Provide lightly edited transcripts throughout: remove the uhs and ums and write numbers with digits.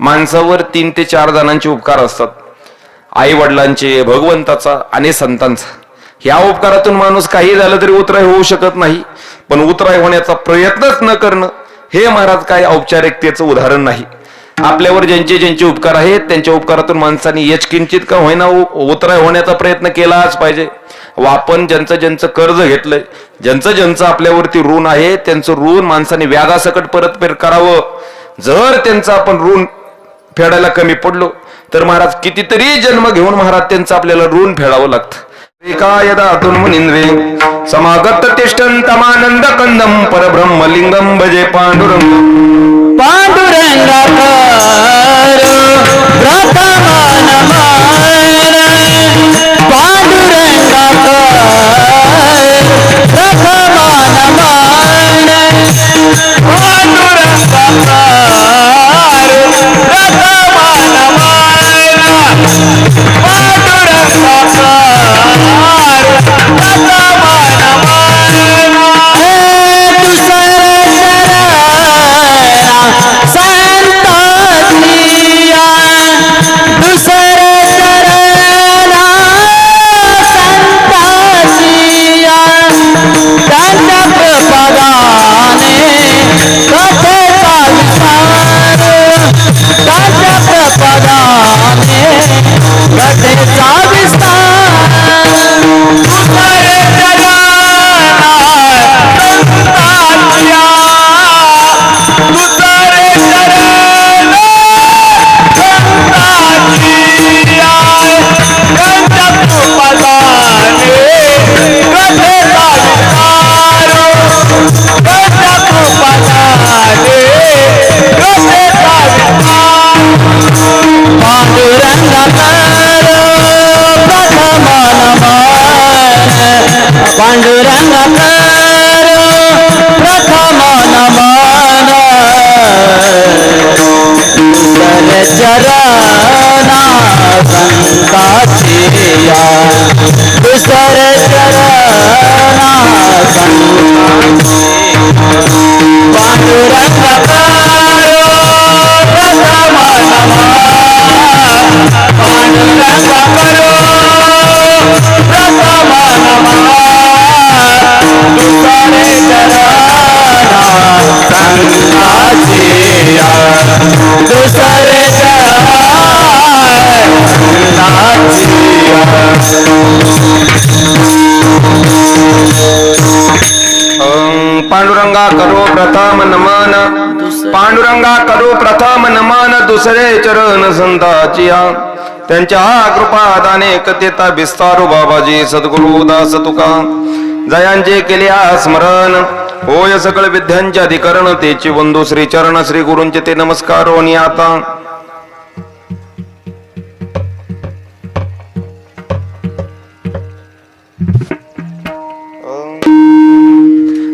माणसावर 3 ते 4 जणांचे उपकार असतात, आई वडिलांचे, भगवंताचा आणि संतांचा. ह्या उपकारातून माणूस काही झालं तरी उतराई होऊ शकत नाही, पण उतराई होण्याचा प्रयत्नच न करणं हे महाराज काय औपचारिकतेचं उदाहरण नाही. आपल्यावर ज्यांचे ज्यांचे उपकार आहेत त्यांच्या उपकारातून माणसाने यचकिंचित का होईना उतराई होण्याचा प्रयत्न केलाच पाहिजे. व आपण ज्यांचं ज्यांचं कर्ज घेतलंय, ज्यांचं ज्यांचं आपल्यावरती ऋण आहे, त्यांचं ऋण माणसाने व्याजासकट परतफेड करावं. जर त्यांचं आपण ऋण फेडायला कमी पडलो तर महाराज कितीतरी जन्म घेऊन महाराज त्यांचं आपल्याला ऋण फेडावं लागतं. एकायदातुन मुनिंद्रे समागत तिष्ठन्तमानंद कंदम परब्रह्मलिंगम भजे पांडुरंग. पांडुरंगाकार प्रथम नमन, पांडुरंगाकार प्रथम नमन, पांडुरंगाकार प्रथम नमन, पांडुरंगाकार प्रथम नमन. पांडुरंगा करो प्रथम नमन, पांडुरंगा करो प्रथम नमन, दुसरे चरण संताचिया. त्यांच्या कृपादाने कथेता विस्तारू बाबाजी सद्गुरु दास तुका. जयांचे केले स्मरण होय सकळ विद्यांचे अधिकरण, तेची बंधू श्री चरण श्री गुरूंचे ते नमस्कार. आणि आता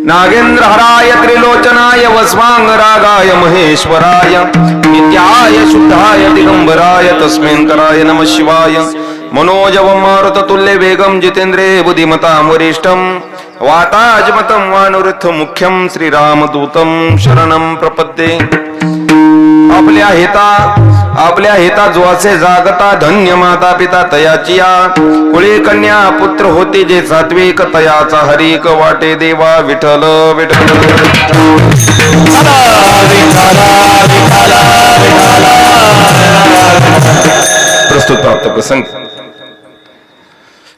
नागेंद्र हराय त्रिलोचनाय वस्वांग रागाय महेश्वराय नित्याय शुद्धाय दिगंबराय तस्मेंकराय नमः शिवाय. मनोजवं मारुततुल्य वेगं जितेंद्रिय बुद्धिमतां वरिष्ठं वाताजमतं वानुरुत्थ मुख्यं श्रीरामदूतं शरणं प्रपद्ये. आपल्या हेता जो असे जागता, धन्य माता पिता तयाचिया. कुळी कन्या पुत्र होते जे सात्विक, तयाचा हरिक वाटे देवा विठ्ठल विठ्ठल. प्रस्तुत प्राप्त प्रसंग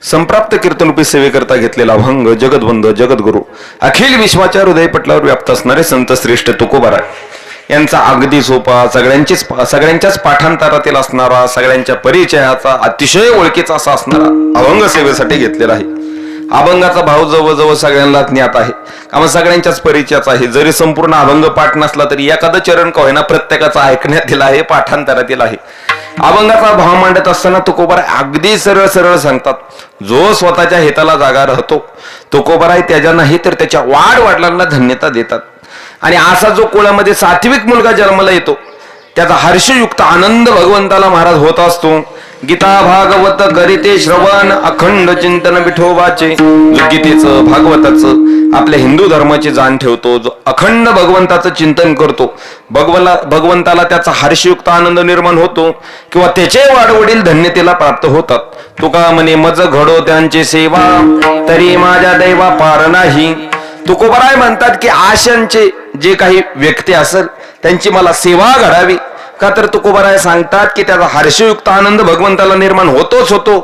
संप्राप्त कीर्तनरूपी सेवेकरता घेतलेला अभंग जगद्वंद जगद्गुरु अखिल विश्वाच्या हृदय पटलावर व्याप्त असणारे संत श्रेष्ठ तुकोबाराय यांचा अगदी सोपा, सगळ्यांच्याच पाठांतरातील असणारा, सगळ्यांच्या परिचयाचा अतिशय ओळखीचा असा असणारा अभंग सेवेसाठी घेतलेला आहे. अभंगाचा भाव जवळजवळ सगळ्यांना ज्ञात आहे, कारण सगळ्यांच्याच परिचयाचा आहे. जरी संपूर्ण अभंग पाठ नसला तरी एखादं चरण का होईना प्रत्येकाचा ऐकण्यातील आहे, पाठांतरातील आहे. अभंगाचा भाव मांडत असताना तुकोबाराय अगदी सरळ सरळ सांगतात, जो स्वतःच्या हिताला जागा राहतो तुकोबाराय त्याच्या नाही तर त्याच्या वाढ वडिलांना धन्यता देतात. आणि असा जो कुळामध्ये सात्विक मुलगा जन्माला येतो त्याचा हर्षयुक्त आनंद भगवंताला महाराज होत असतो. गीता भागवत करीते श्रवण अखंड चिंतन विठोबाचे. जो गीतेचं भागवताचं आपल्या हिंदू धर्माची जाण ठेवतो, जो अखंड भगवंताचं चिंतन करतो, भगवंताला त्याचा हर्षयुक्त आनंद निर्माण होतो किंवा त्याचे वाडवडील धन्यतेला प्राप्त होतात. तुका म्हणे मज घडो त्यांची सेवा, तरी माझ्या दैवा पार नाही. तुकोबराय म्हणतात की आशांचे जे काही व्यक्ती असेल त्यांची मला सेवा घडावी. का तर तुकोबराय सांगतात की त्याचा हर्षयुक्त आनंद भगवंताला निर्माण होतोच होतो.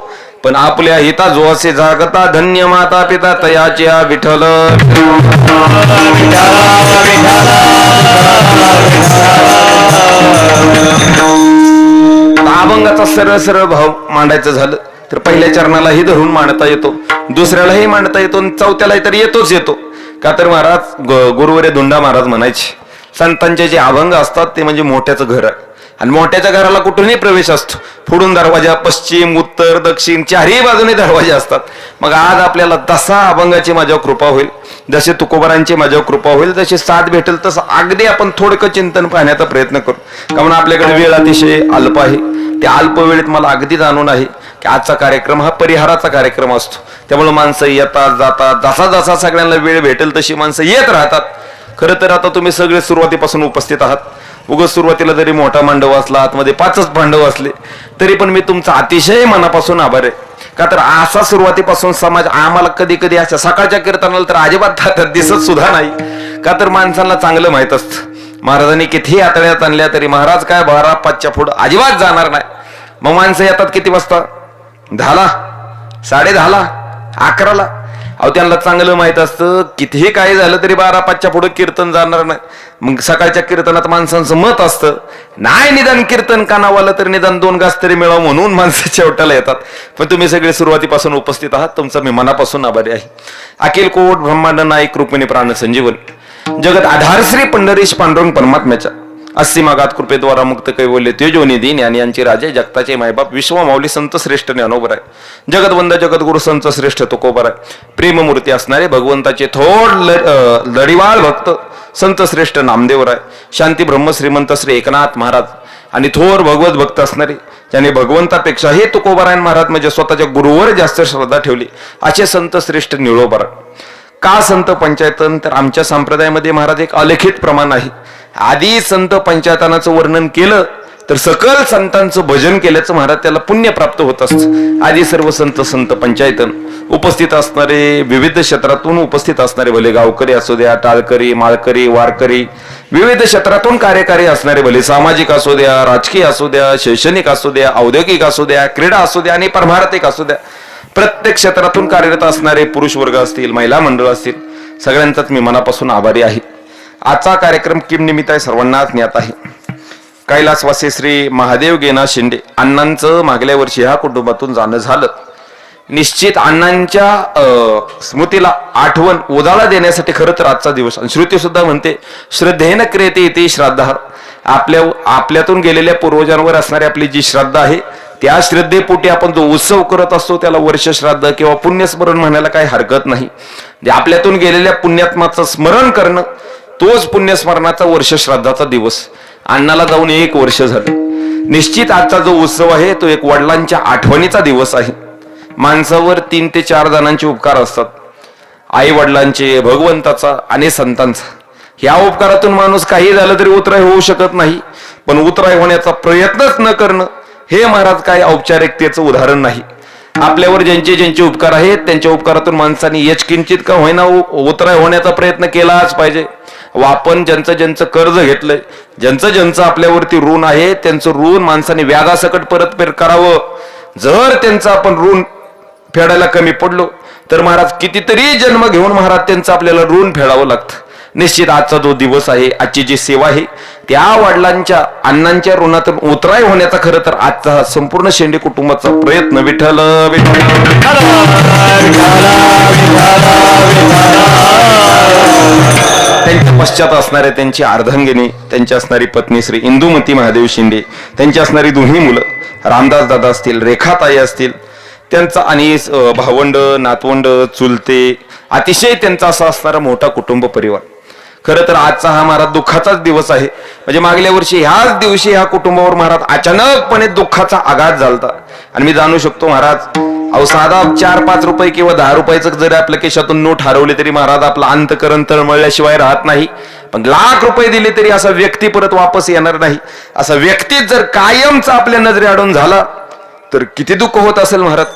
पण आपल्या हिता जो असे जागता धन्य माता पिता तयाच्या विठ्ठल. अभंगाचा सरळ सरळ भाव मांडायचं झालं तर पहिल्या चरणालाही धरून मांडता येतो, दुसऱ्यालाही मांडता येतो, चौथ्यालाही तर येतो. का तर महाराज गुरुवरे धुंडा महाराज म्हणायचे, संतांचे जे अभंग असतात ते म्हणजे मोठ्याचं घर आहे आणि मोठ्याच्या घराला कुठूनही प्रवेश असतो. पुढून दरवाजा, पश्चिम, उत्तर, दक्षिण चारही बाजूने दरवाजे असतात. मग आज आपल्याला तसा अभंगाची माझ्यावर कृपा होईल, जसे तुकोबारांची माझ्यावर कृपा होईल, जसे साथ भेटेल तसं अगदी आपण थोडकं चिंतन पाहण्याचा प्रयत्न करू. कारण आपल्याकडे वेळ अतिशय अल्प आहे. त्या अल्प वेळेत मला अगदी जाणून आहे की आजचा कार्यक्रम हा परिहाराचा कार्यक्रम असतो. त्यामुळे माणसं येतात जातात, जसा जसा सगळ्यांना वेळ भेटेल तशी माणसं येत राहतात. खरं तर आता तुम्ही सगळे सुरुवातीपासून उपस्थित आहात. उगाच सुरुवातीला जरी मोठा मांडव असला, आतमध्ये 5च भांडव असले तरी पण मी तुमचा अतिशय मनापासून आभार आहे. का तर असा सुरुवातीपासून समाज आम्हाला कधी कधी अशा सकाळच्या कीर्तनाला तर अजिबात दिसत सुद्धा नाही. का तर माणसांना चांगलं माहित असतं महाराजांनी कितीही आतड्यात आणल्या तरी महाराज काय 12-5च्या पुढं अजिबात जाणार नाही. मग माणसं येतात किती वाजता? 10ला, 10:30ला, 11ला. अहो त्यांना चांगलं माहित असतं कितीही काही झालं तरी 12-5च्या पुढे कीर्तन जाणार नाही. मग सकाळच्या कीर्तनात माणसांचं मत असतं नाही निदान कीर्तन कानावाला तर निदान 2 घास तरी मिळावं म्हणून माणसं शेवटाला येतात. पण तुम्ही सगळे सुरुवातीपासून उपस्थित आहात, तुमचा मी मनापासून आभारी आहे. अखिल कोट ब्रह्मांड नायक रुक्मिणी प्राण संजीवन जगत आधार श्री पंढरीश पांडुरंग परमात्म्याच्या अस्सी मागात कृपेद्वारा मुक्त कैवल्य तेजोनिधी ज्ञान यांचे राजे जगताचे मायबाप विश्वमाऊली संत श्रेष्ठ ज्ञानोबर आहे. जगतवंद जगद्गुरु संत श्रेष्ठ तुकोबर आहे. प्रेममूर्ती असणारे भगवंताचे थोड लढीवाळ भक्त संत श्रेष्ठ नामदेवर आहे. शांती ब्रह्म श्रीमंत श्री एकनाथ महाराज आणि थोर भगवत भक्त असणारे ज्यांनी भगवंतापेक्षाही तुकोबारायण महाराज म्हणजे स्वतःच्या गुरुवर जास्त श्रद्धा ठेवली असे संत श्रेष्ठ निळोबर. का संत पंचायतन? तर आमच्या संप्रदायामध्ये महाराज एक अलिखित प्रमाण आहे. आधी संत पंचायतनाचं वर्णन केलं तर सकल संतांचं भजन केल्याचं महाराज त्याला पुण्य प्राप्त होत असतं. आधी सर्व संत पंचायतन उपस्थित असणारे, विविध क्षेत्रातून उपस्थित असणारे, भले गावकरी असू द्या, टाळकरी, माळकरी, वारकरी, विविध क्षेत्रातून कार्यकारी असणारे, भले सामाजिक असू द्या, राजकीय असू द्या, शैक्षणिक असू द्या, औद्योगिक असू द्या, क्रीडा असू द्या आणि परमार्थिक असू द्या, प्रत्येक क्षेत्रातून कार्यरत असणारे पुरुष वर्ग असतील, महिला मंडळ असतील, सगळ्यांचाच मी मनापासून आभारी आहे. आजचा कार्यक्रम किम निमित्त आहे सर्वांनाच ज्ञात आहे. कैलासवासी श्री महादेव गेना शिंदे अण्णांचं मागल्या वर्षी ह्या कुटुंबातून जाणं झालं. निश्चित अण्णांच्या स्मृतीला आठवण उजाळा देण्यासाठी खरं तर आजचा दिवस. आणि श्रुती सुद्धा म्हणते श्रद्धेन क्रियते इति श्रद्धा. आपल्यातून गेलेल्या पूर्वजांवर असणारी आपली जी श्रद्धा आहे त्या श्रद्धेपोटी आपण जो उत्सव करत असतो त्याला वर्ष श्राद्ध किंवा पुण्यस्मरण म्हणायला काही हरकत नाही. आपल्यातून गेलेल्या पुण्यात्माचं स्मरण करणं तोच पुण्यस्मरणाचा वर्ष श्राद्धाचा दिवस. अण्णाला जाऊन 1 वर्ष झालं. निश्चित आजचा जो उत्सव आहे तो एक वडिलांच्या आठवणीचा दिवस आहे. माणसावर 3 ते 4 जणांचे उपकार असतात, आई वडिलांचे, भगवंताचा आणि संतांचा. ह्या उपकारातून माणूस काही झालं तरी उतराई होऊ शकत नाही. पण उतराई होण्याचा प्रयत्नच न करणं हे महाराज काय औपचारिकतेचं उदाहरण नाही. आपल्यावर ज्यांचे उपकार आहेत त्यांच्या उपकारातून माणसाने यचकिंचित का होईना उतराई होण्याचा प्रयत्न केलाच पाहिजे. व आपण ज्यांचं कर्ज घेतलंय, ज्यांचं आपल्यावरती ऋण आहे त्यांचं ऋण माणसाने व्याजासकट परतफेड करावं. जर त्यांचं आपण ऋण फेडायला कमी पडलो तर महाराज कितीतरी जन्म घेऊन महाराज त्यांचं आपल्याला ऋण फेडावं लागतं. निश्चित आजचा जो दिवस आहे, आजची जी सेवा आहे त्या वडिलांच्या अण्णांच्या ऋणातून उतराई होण्याचा खरं तर आजचा संपूर्ण शेंडे कुटुंबाचा प्रयत्न. विठ्ठल त्यांच्या पश्चात असणारे त्यांची अर्धांगिनी, त्यांची असणारी पत्नी श्री इंदुमती महादेव शिंदे, त्यांची असणारी दोन्ही मुलं रामदास दादा असतील, रेखाताई असतील, त्यांचा आणि भावंड, नातवंड, चुलते, अतिशय त्यांचा असा असणारा मोठा कुटुंब परिवार. खरं तर आजचा हा महाराज दुःखाचाच दिवस आहे. म्हणजे मागल्या वर्षी ह्याच दिवशी ह्या कुटुंबावर महाराज अचानकपणे दुःखाचा आघात झालता आणि मी जाणू शकतो महाराज, अहो साधा 4-5 रुपये किंवा 10 रुपयाचं जरी आपल्या केशातून नोट हरवली तरी महाराज आपला अंतकरण तळमळल्याशिवाय राहत नाही. पण लाख रुपये दिले तरी असा व्यक्ती परत वापस येणार नाही. असा व्यक्ती जर कायमचा आपल्या नजरेआडून झाला तर किती दुःख होत असेल महाराज.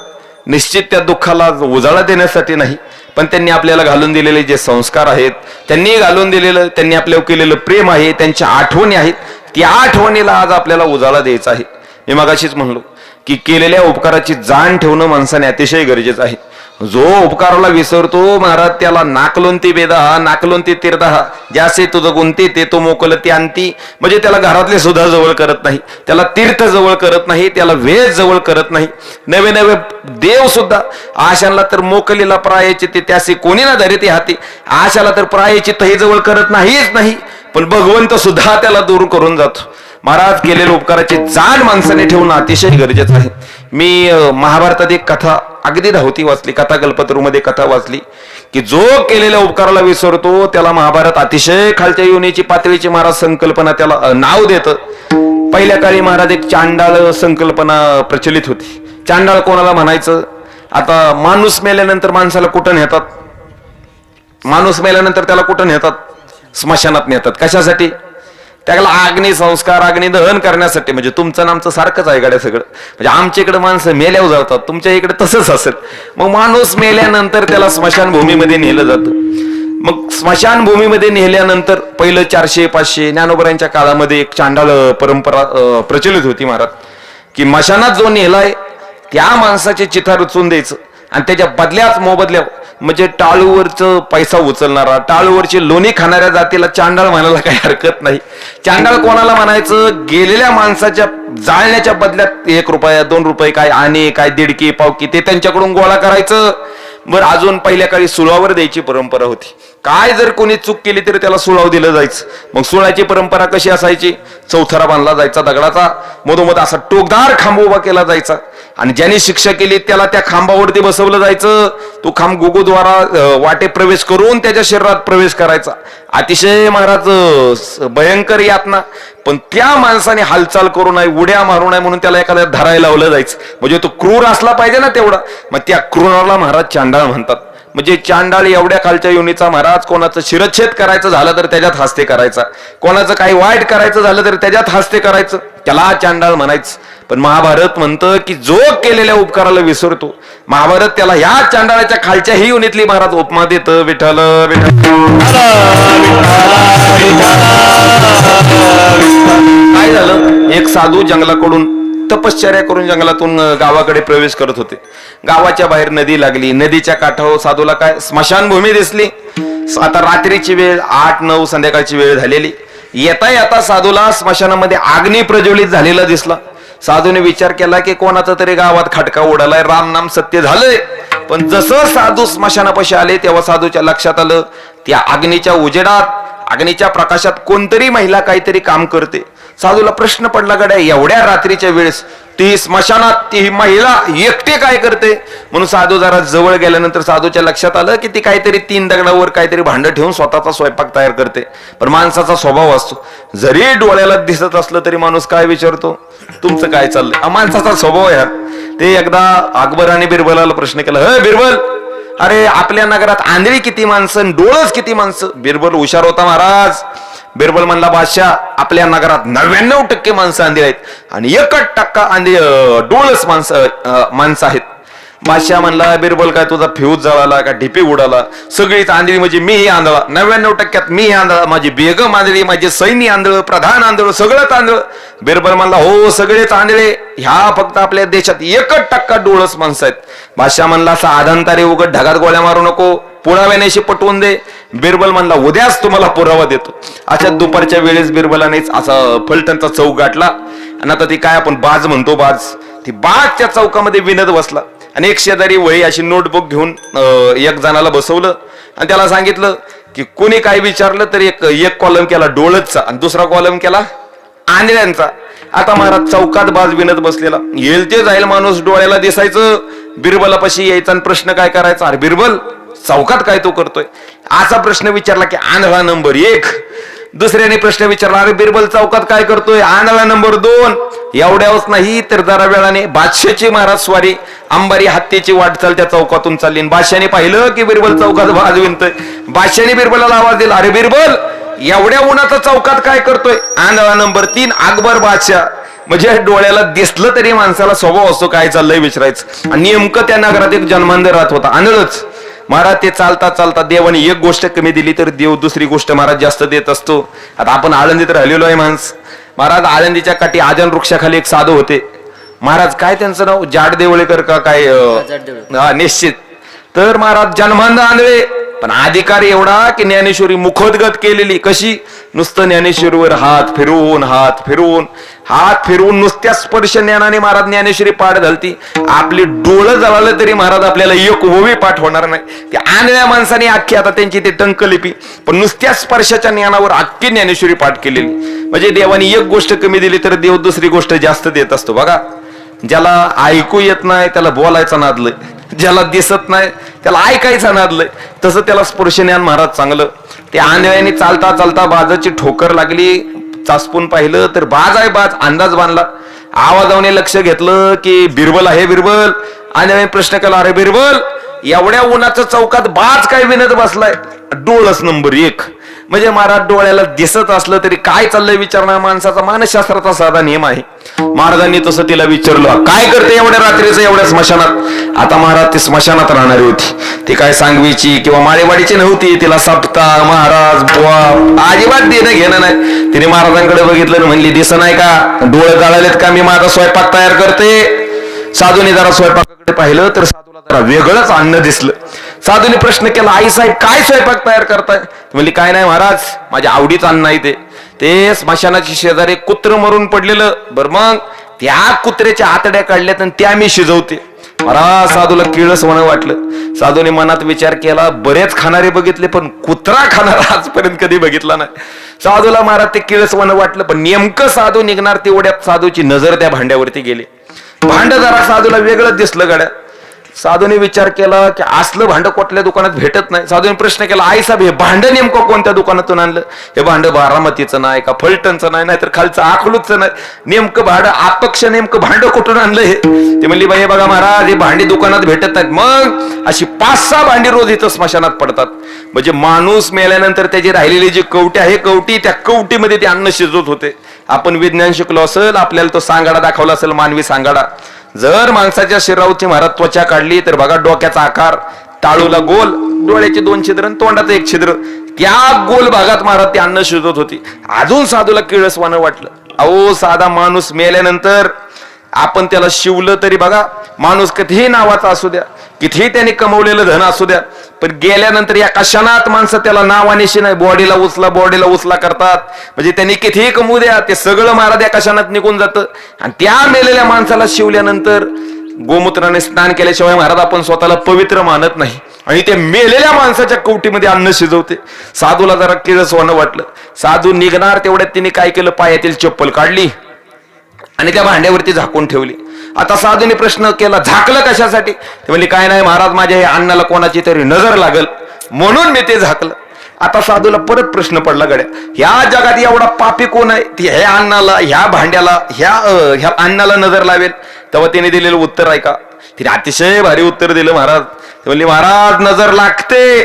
निश्चित त्या दुःखाला उजाळा देण्यासाठी नाही, पण त्यांनी आपल्याला घालून दिलेले जे संस्कार आहेत, त्यांनी घालून दिलेलं, त्यांनी आपल्यावर केलेलं प्रेम आहे, त्यांच्या आठवणी आहेत, त्या आठवणीला आज आपल्याला उजाळा द्यायचा आहे. मी मगाशीच म्हणलो की केलेल्या उपकाराची जाण ठेवणं माणसाने अतिशय गरजेचं आहे. जो उपकाराला विसरतो महाराज त्याला नाकलोंती बेदा नाकलोंती तीर्था ज्यासे तुझं गुंती ते तो मोकल ती अंती. म्हणजे त्याला घरातले सुद्धा जवळ करत नाही, त्याला तीर्थ जवळ करत नाही, त्याला वेद जवळ करत नाही. नवे नवे देव सुद्धा आशाला तर मोकलीला प्रायाची ते त्यासे कोणी ना धरे ते हाती. आशाला तर प्रायाची तही जवळ करत नाहीच नाही, पण भगवंत सुद्धा त्याला दूर करून जातो. महाराज केलेल्या उपकाराची जाण माणसाने ठेवणं अतिशय गरजेचं आहे. मी महाभारतात एक कथा अगदी धावती वाचली, कथा कल्पतरूमध्ये कथा वाचली की जो केलेल्या उपकाराला विसरतो त्याला महाभारत अतिशय खालच्या योनीची पातळीची महाराज संकल्पना त्याला नाव देतं. पहिल्या काळी महाराज एक चांडाळ संकल्पना प्रचलित होती. चांडाळ कोणाला म्हणायचं? आता माणूस मेल्यानंतर माणसाला कुठं नेतात? माणूस मेल्यानंतर त्याला कुठं नेतात? स्मशानात नेतात. कशासाठी? त्याला अग्नी संस्कार अग्नी दहन करण्यासाठी. म्हणजे तुमचं नामचं सारखंच आहे गाड्या सगळं. म्हणजे आमच्या इकडे माणसं मेल्यावर जातात, तुमच्या इकडे तसंच असेल. मग माणूस मेल्यानंतर त्याला स्मशानभूमीमध्ये नेलं जातं. मग स्मशानभूमीमध्ये नेल्यानंतर पहिलं 400-500 ज्ञानोबरांच्या काळामध्ये एक चांडाळ परंपरा प्रचलित होती महाराज, की मशानात जो नेलाय त्या माणसाचे चिथा रचून द्यायचं आणि त्याच्या बदल्याच मोबदल्या म्हणजे टाळूवरचं पैसा उचलणारा, टाळूवरची लोणी खाणाऱ्या जातीला चांडाळ म्हणायला काही हरकत नाही. चांडाळ कोणाला म्हणायचं? गेलेल्या माणसाच्या जाळण्याच्या बदल्यात 1 रुपया 2 रुपये काय आणे काय दीडकी पावकी ते त्यांच्याकडून गोळा करायचं. बरं, अजून पहिल्या काळी सुळावर द्यायची परंपरा होती. काय जर कोणी चूक केली तरी त्याला सुळाव दिलं जायचं. मग सुळाची परंपरा कशी असायची? चौथरा बांधला जायचा दगडाचा, मधोमध असा टोकदार खांब उभा केला जायचा आणि ज्यांनी शिक्षा केली त्याला त्या खांबावरती बसवलं जायचं. तो खांब गुगुद्वारा वाटे प्रवेश करून त्याच्या शरीरात प्रवेश करायचा. अतिशय महाराज भयंकर यातना. पण त्या माणसाने हालचाल करू नये, उड्या मारू नये म्हणून त्याला एखाद्या धरायला लावलं जायचं. म्हणजे तो क्रूर असला पाहिजे ना तेवढा. मग त्या क्रूराला महाराज चांडाळ म्हणतात. म्हणजे चांडाळ एवढ्या खालच्या योनीचा महाराज. कोणाचं शिरच्छेद करायचं झालं तर त्याच्यात हास्य करायचा, कोणाचं काही वाईट करायचं झालं तर त्याच्यात हास्य करायचं, त्याला चांडाळ म्हणायचं. पण महाभारत म्हणतं की जो केलेल्या उपकाराला विसरतो, महाभारत त्याला ह्या चांडाळाच्या खालच्याही योनीतली महाराज उपमा देतं. विठ्ठल काय झालं? एक साधू जंगलाकडून तपश्चर्या करून जंगलातून गावाकडे प्रवेश करत होते. गावाच्या बाहेर नदी लागली. नदीच्या काठावर साधूला काय स्मशानभूमी दिसली. आता रात्रीची वेळ 8-9 संध्याकाळची वेळ झालेली. येता येता साधूला स्मशानामध्ये अग्नी प्रज्वलित झालेला दिसला. साधूने विचार केला की कोणाचा तरी गावात खटका उडालाय, राम नाम सत्य झालंय. पण जसं साधू स्मशानापाशी आले तेव्हा साधूच्या लक्षात आलं त्या अग्नीच्या उजेडात अग्नीच्या प्रकाशात कोणतरी महिला काहीतरी काम करते. साधूला प्रश्न पडला, गड्या एवढ्या रात्रीच्या वेळेस ती स्मशानात ती महिला एकटे काय करते? म्हणून साधू जरा जवळ गेल्यानंतर साधूच्या लक्षात आलं की ती काहीतरी 3 दगडावर काहीतरी भांड ठेवून स्वतःचा स्वयंपाक तयार करते. पण माणसाचा स्वभाव असतो, जरी डोळ्याला दिसत असलं तरी माणूस काय विचारतो? तुमचं काय चाललंय? माणसाचा स्वभाव आहे. ते एकदा अकबर आणि बिरबलाला प्रश्न केला, हे बिरबल, अरे आपल्या नगरात आंधळी किती माणसं, डोळस किती माणसं? बिरबल हुशार होता महाराज. बिरबल म्हणला, बादशाह आपल्या नगरात 99% माणसं आंधळी आहेत आणि 1% डोळस माणसं आहेत. बादशाह म्हणला, बिरबल काय तुझा फ्यूज जळाला का ढिपी उडाला? सगळीच आंधळी म्हणजे मीही आंधळा, 99% मीही आंधळा, माझी बेगम आंधळी, माझे सैन्य आंधळ, प्रधान आंधळ, सगळंच आंधळ. बिरबल म्हणला, हो सगळेच आंधळे, ह्या फक्त आपल्या देशात 1% डोळस माणसं आहेत. बादशाह म्हणला, साधन तारे उघड ढगात गोळ्या मारू नको, पुराव्यानेशी पटवून दे. बिरबल म्हणला, उद्याच तुम्हाला पुरावा देतो. अशा दुपारच्या वेळेस बिरबलानेच असा फलटणचा चौक गाठला आणि आता ती काय आपण बाज म्हणतो, बाज, ती बाजच्या चौकामध्ये विनत बसला आणि एक शेजारी वही अशी नोटबुक घेऊन एक जणाला बसवलं आणि त्याला सांगितलं की कोणी काय विचारलं तर एक कॉलम केला डोळसचा आणि दुसरा कॉलम केला आंधळ्यांचा. आता महाराज चौकात बाज विनत बसलेला, येईल ते जाईल माणूस डोळ्याला दिसायचं. बिरबलापाशी यायचा आणि प्रश्न काय करायचा, अरे बिरबल चौकात काय तो करतोय? असा प्रश्न विचारला की आंधळा नंबर 1. दुसऱ्याने प्रश्न विचारला, अरे बिरबल चौकात काय करतोय? आंधळा नंबर 2. एवढ्यावरच नाही तर जरा वेळाने बादशाची महाराज स्वारी अंबारी हत्तीची वाटचाल त्या चौकातून चालली. बादशाने पाहिलं की बिरबल चौकात बाज विणतोय. बादशाने बिरबलाला आवाज दिला, अरे बिरबल एवढ्या उन्हाचा चौकात काय करतोय? आंधळा नंबर 3 अकबर बादशाह. म्हणजे डोळ्याला दिसलं तरी माणसाला स्वभाव असतो काय चाललंय विचारायचं. आणि नेमकं त्या नगरात एक जन्मांध राहत होता आंधळच. महाराज ते चालता चालता देवाने एक गोष्ट कमी दिली तर देव दुसरी गोष्ट महाराज जास्त देत असतो. आता आपण आळंदीत राहिलेलो आहे माणस. महाराज आळंदीच्या काठी आजन वृक्षाखाली एक साधू होते. महाराज काय त्यांचं नाव जाड देवळेकर का काय? निश्चित. तर महाराज जन्मांध आंधळे पण अधिकार एवढा की ज्ञानेश्वरी मुखोद्गत केलेली. कशी? नुसतं ज्ञानेश्वरीवर हात फिरवून नुसत्या स्पर्श ज्ञानाने महाराज ज्ञानेश्वरी पाठ घालती. आपली डोळं जळालं तरी महाराज आपल्याला एक ओवी पाठ होणार नाही. त्या आंधळ्या माणसाने अख्खी आता त्यांची ते टंकलिपी पण नुसत्या स्पर्शाच्या ज्ञानावर अख्खी ज्ञानेश्वरी पाठ केलेली. म्हणजे देवाने एक गोष्ट कमी दिली तर देव दुसरी गोष्ट जास्त देत असतो. बघा, ज्याला ऐकू येत नाही त्याला बोलायचं नादलंय, ज्याला दिसत नाही त्याला ऐकायचं नादलंय. तसं त्याला स्पर्श ज्ञान महाराज चांगलं. त्या आंधळ्याने चालता चालता बाजाची ठोकर लागली. चाचपून पाहिलं तर बाज आहे. बाज अंदाज बांधला. आवाजाने लक्ष घेतलं की बिरबल आहे. बिरबल. आंधळ्याने प्रश्न केला, अरे बिरबल एवढ्या उन्हाच्या चौकात बाज काय विनत बसलाय? डोळस नंबर 1. म्हणजे महाराज डोळ्याला दिसत असलं तरी काय चाललंय विचारणार माणसाचा मानसशास्त्राचा साधा नियम आहे. महाराजांनी तसं तिला विचारलं, काय करते एवढ्या रात्रीचं एवढ्या स्मशानात? आता महाराज ती स्मशानात राहणारी होती. ती काय सांगवीची किंवा माळेवाडीची नव्हती. तिला सप्ताह महाराज बुवा अजिबात देणं घेणं नाही. तिने महाराजांकडे बघितलं आणि म्हणली, दिसत नाही का डोळे जाळलेत का? मी माझा स्वयंपाक तयार करते. साधूने जरा स्वयंपाकाकडे पाहिलं तर साधूला जरा वेगळंच अन्न दिसलं. साधूने प्रश्न केला, आई साहेब काय स्वयंपाक तयार करताय? म्हणली, काय नाही महाराज माझ्या आवडीचं अन्न आहे ते स्मशानाची शेजारी कुत्र मरून पडलेलं. बर मग त्या कुत्र्याच्या आतड्या काढल्यात आणि त्या मी शिजवते. महाराज साधूला किळसवाणं वाटलं. साधूने मनात विचार केला, बरेच खाणारे बघितले पण कुत्रा खाणारा आजपर्यंत कधी बघितला नाही. साधूला महाराज ते किळसवाणं वाटलं. पण नेमकं साधू निघणार तेवढ्यात साधूची नजर त्या भांड्यावरती गेली. भांड जरा साधूला वेगळंच दिसलं गड्या. साधूने विचार केला की असलं भांड कुठल्या दुकानात भेटत नाही. साधूने प्रश्न केला, आई साहेब हे भांड नेमकं कोणत्या दुकानातून आणलं? हे भांड बारामतीचं नाही का फलटणचं नाही, नाहीतर खालचं अकलूजचं नाही. नेमकं भांड अपक्ष नेमकं भांड कुठून आणलं हे? ते म्हणली, बाई बघा महाराज हे भांडी दुकानात भेटत नाहीत. मग अशी 5-6 भांडी रोज इथं स्मशानात पडतात. म्हणजे माणूस मेल्यानंतर त्याची राहिलेली जी कवटी आहे कवटी, त्या कवटीमध्ये ते अन्न शिजवत होते. आपण विज्ञान शिकलो असेल, आपल्याला तो सांगाडा दाखवला असेल, मानवी सांगाडा. जर माणसाच्या शरीरावरची महाराज त्वचा काढली तर बघा डोक्याचा आकार, टाळूला गोल, डोळ्याचे 2 छिद्र आणि तोंडाचं 1 छिद्र, त्या गोल भागात महाराज ते अन्न शिजवत होती. अजून साधूला किळसवाणं वाटलं. अहो साधा माणूस मेल्यानंतर आपण त्याला शिवलं तरी बघा, माणूस कितीही नावाचा असू द्या, कितीही त्याने कमवलेलं धन असू द्या, पण गेल्यानंतर या क्षणात माणसं त्याला नावानिशी नाही बॉडीला उचला करतात. म्हणजे त्यांनी कितीही कमवू द्या ते सगळं महाराज या क्षणात निघून जातं. आणि त्या मेलेल्या माणसाला शिवल्यानंतर गोमूत्राने स्नान केल्याशिवाय महाराज आपण स्वतःला पवित्र मानत नाही. आणि ते मेलेल्या माणसाच्या कवटीमध्ये अन्न शिजवते. साधूला जरा किळसवाणं वाटलं. साधू निघणार तेवढ्यात तिने काय केलं, पायातील चप्पल काढली आणि त्या भांड्यावरती झाकून ठेवली. आता साधूने प्रश्न केला, झाकलं कशासाठी? ते म्हणले, काय नाही महाराज माझ्या हे अन्नाला कोणाची तरी नजर लागल म्हणून मी ते झाकलं. आता साधूला परत प्रश्न पडला, गड्या ह्या जगात एवढा पापी कोण आहे ती ह्या अन्नाला, ह्या भांड्याला, ह्या अन्नाला नजर लावेल? तेव्हा तिने दिलेलं उत्तर आहे का? तिने अतिशय भारी उत्तर दिलं महाराज. ते म्हणले, महाराज नजर लागते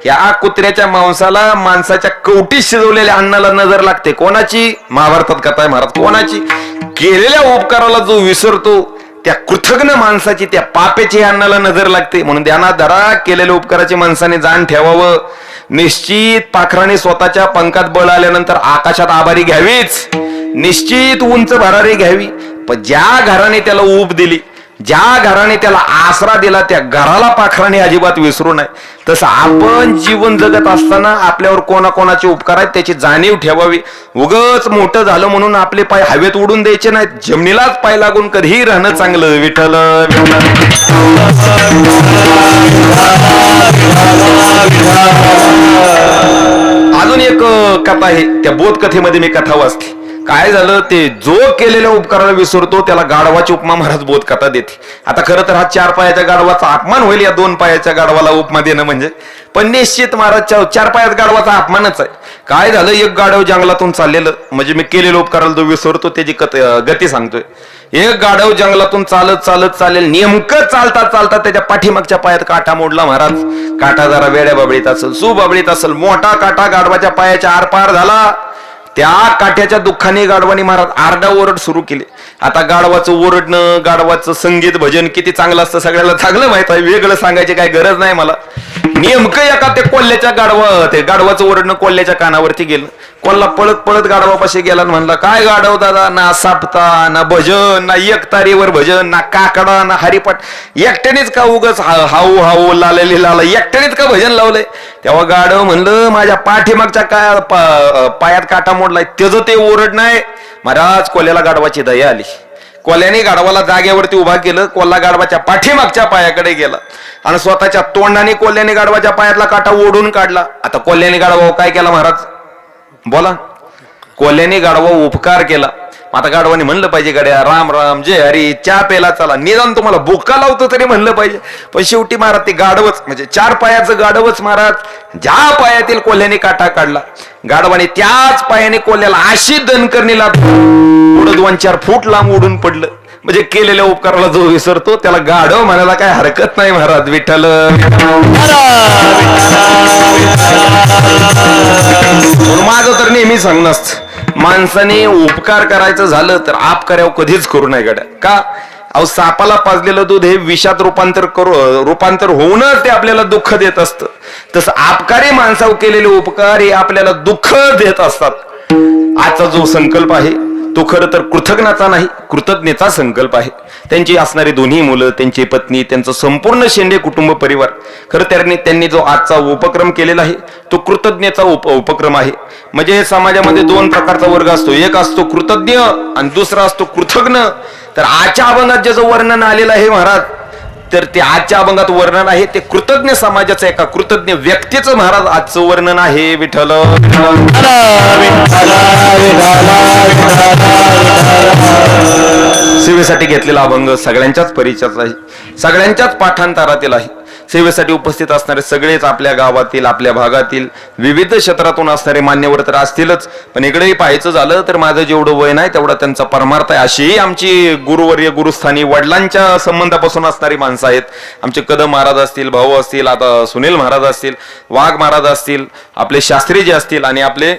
या कुत्र्याच्या मांसाला, माणसाच्या कवटीत शिजवलेल्या अन्नाला नजर लागते. कोणाची? महाभारतात कथा आहे महाराज. कोणाची? केलेल्या उपकाराला जो विसरतो त्या कृतज्ञ माणसाची, त्या पापेची अन्नाला नजर लागते. म्हणून ध्यानात धरा, केलेल्या उपकाराची माणसाने जाण ठेवावं. निश्चित पाखराने स्वतःच्या पंखात बळ आल्यानंतर आकाशात आभारी घ्यावीच, निश्चित उंच भरारी घ्यावी. पण ज्या घराने त्याला ऊब दिली, ज्या घराने त्याला आसरा दिला, त्या घराला पाखराने अजिबात विसरू नये. तसं आपण जीवन जगत असताना आपल्यावर कोणाकोणाचे उपकार आहेत त्याची जाणीव ठेवावी. उगच मोठं झालं म्हणून आपले पाय हवेत उडून द्यायचे नाहीत. जमिनीलाच पाय लागून कधीही राहणं चांगलं. विठ्ठल अजून एक कथा आहे, त्या बोध कथेमध्ये मी कथा वाचली. काय झालं, ते जो केलेल्या उपकाराला विसरतो त्याला गाढवाची उपमा महाराज बोध कथा देते. आता खरं तर हा 4 पायाच्या गाढवाचा अपमान होईल या 2 पायाच्या गाढवाला उपमा देणं म्हणजे, पण निश्चित महाराज 4 पायाच्या गाढवाचा अपमानच आहे. काय झालं, एक गाढव जंगलातून चाललेलं, म्हणजे मी केलेलं उपकाराला जो विसरतो त्याची गती सांगतोय. एक गाढव जंगलातून चालत चालत चालेल, नेमकं चालता चालता त्याच्या पाठीमागच्या पायात काटा मोडला. महाराज, काटा जरा वेड्या बाबळीत असेल, सुबाबळीत असेल, मोठा काटा गाढवाच्या पायाच्या आरपार झाला. त्या काठ्याच्या दुःखाने गाढवाने महाराज आरडाओरड सुरू केली. आता गाढवाचं ओरडणं, गाढवाचं संगीत भजन किती चांगलं असतं सगळ्याला चांगलं माहित आहे, वेगळं सांगायची काय गरज नाही मला. नेमकं एका ते कोल्ह्याच्या गाढवाचं ओरडणं कोल्ह्याच्या कानावरती गेलं. कोल्हा पळत पळत गाढवापाशी गेला आणि म्हणला, काय गाढव दादा, ना सापता ना भजन, ना एकतारीवर भजन, ना काकडा ना हरिपाठ, एकट्यानेच का उगच हाऊ हाऊ लालेली लाला, एकट्यानेच का भजन लावलंय? तेव्हा गाढव म्हणलं, माझ्या पाठीमागच्या पायात काटा मोडलाय, त्याचं ते ओरड नाही. महाराज, कोल्ह्याला गाढवाची दया आली. कोल्ह्याने गाढवाला जागेवरती उभा केलं. कोल्हा गाढवाच्या पाठीमागच्या पायाकडे गेला आणि स्वतःच्या तोंडाने कोल्ह्याने गाढवाच्या पायातला काटा ओढून काढला. आता कोल्ह्याने गाढवा काय केला महाराज? बोला. कोल्ह्याने गाढवा उपकार केला. आता गाढवाने म्हणलं पाहिजे, गड्या राम राम जय हरी, चहा प्यायला चला, निदान तुम्हाला भुक्का लावतो तरी म्हणलं पाहिजे. पण शेवटी महाराज ते गाढवच, म्हणजे 4 पायाचं गाढवच महाराज, ज्या पायातील कोल्ह्याने काटा काढला, गाढवाने त्याच पायाने कोल्ह्याला अशी दणकरणीला पुढे 2-4 फूट लांब उडून पडलं. म्हणजे केलेल्या उपकाराला जो विसरतो त्याला गाढव म्हणायला काय हरकत नाही. महाराज, विठ्ठल. माझं तर नेहमी सांगणं असतं, माणसाने उपकार करायचं झालं तर आप करावं कधीच करू नये गड्या. का? अहो, सापाला पाजलेलं दूध हे विषात रूपांतर होऊनच ते आपल्याला दुःख देत असतं. तसं आपकारी माणसावर केलेले उपकार हे आपल्याला दुःख देत असतात. आजचा जो संकल्प आहे तो खरं तर कृतज्ञाचा नाही, कृतज्ञतेचा संकल्प आहे. त्यांची असणारी दोन्ही मुलं, त्यांची पत्नी, त्यांचं संपूर्ण शेंडे कुटुंब परिवार, खरं त्यांनी जो आजचा उपक्रम केलेला आहे तो कृतज्ञतेचा उपक्रम आहे. म्हणजे समाजामध्ये 2 प्रकारचा वर्ग असतो, एक असतो कृतज्ञ आणि दुसरा असतो कृतज्ञ. तर आजच्या अभंगात ज्याचं वर्णन आलेलं आहे महाराज, तर ते आजच्या अभंगात वर्णन आहे ते कृतज्ञ समाजाचं, एका कृतज्ञ व्यक्तीचं महाराज आजचं वर्णन आहे. विठ्ठल. सेवेसाठी घेतलेला अभंग सगळ्यांच्याच परिचयाचा आहे, सगळ्यांच्याच पाठांतरातील आहे. सेवेसाठी उपस्थित असणारे सगळेच आपल्या गावातील, आपल्या भागातील, विविध क्षेत्रातून असणारे मान्यवर तर असतीलच, पण इकडेही पाहायचं झालं तर माझं जेवढं वय नाही तेवढा त्यांचा परमार्थ आहे. अशी आमची गुरुवर्य, गुरुस्थानी, वडिलांच्या संबंधापासून असणारी माणसं आहेत. आमचे कदम महाराज असतील, भाऊ असतील, आता सुनील महाराज असतील, वाघ महाराज असतील, आपले शास्त्रीजी असतील आणि आपले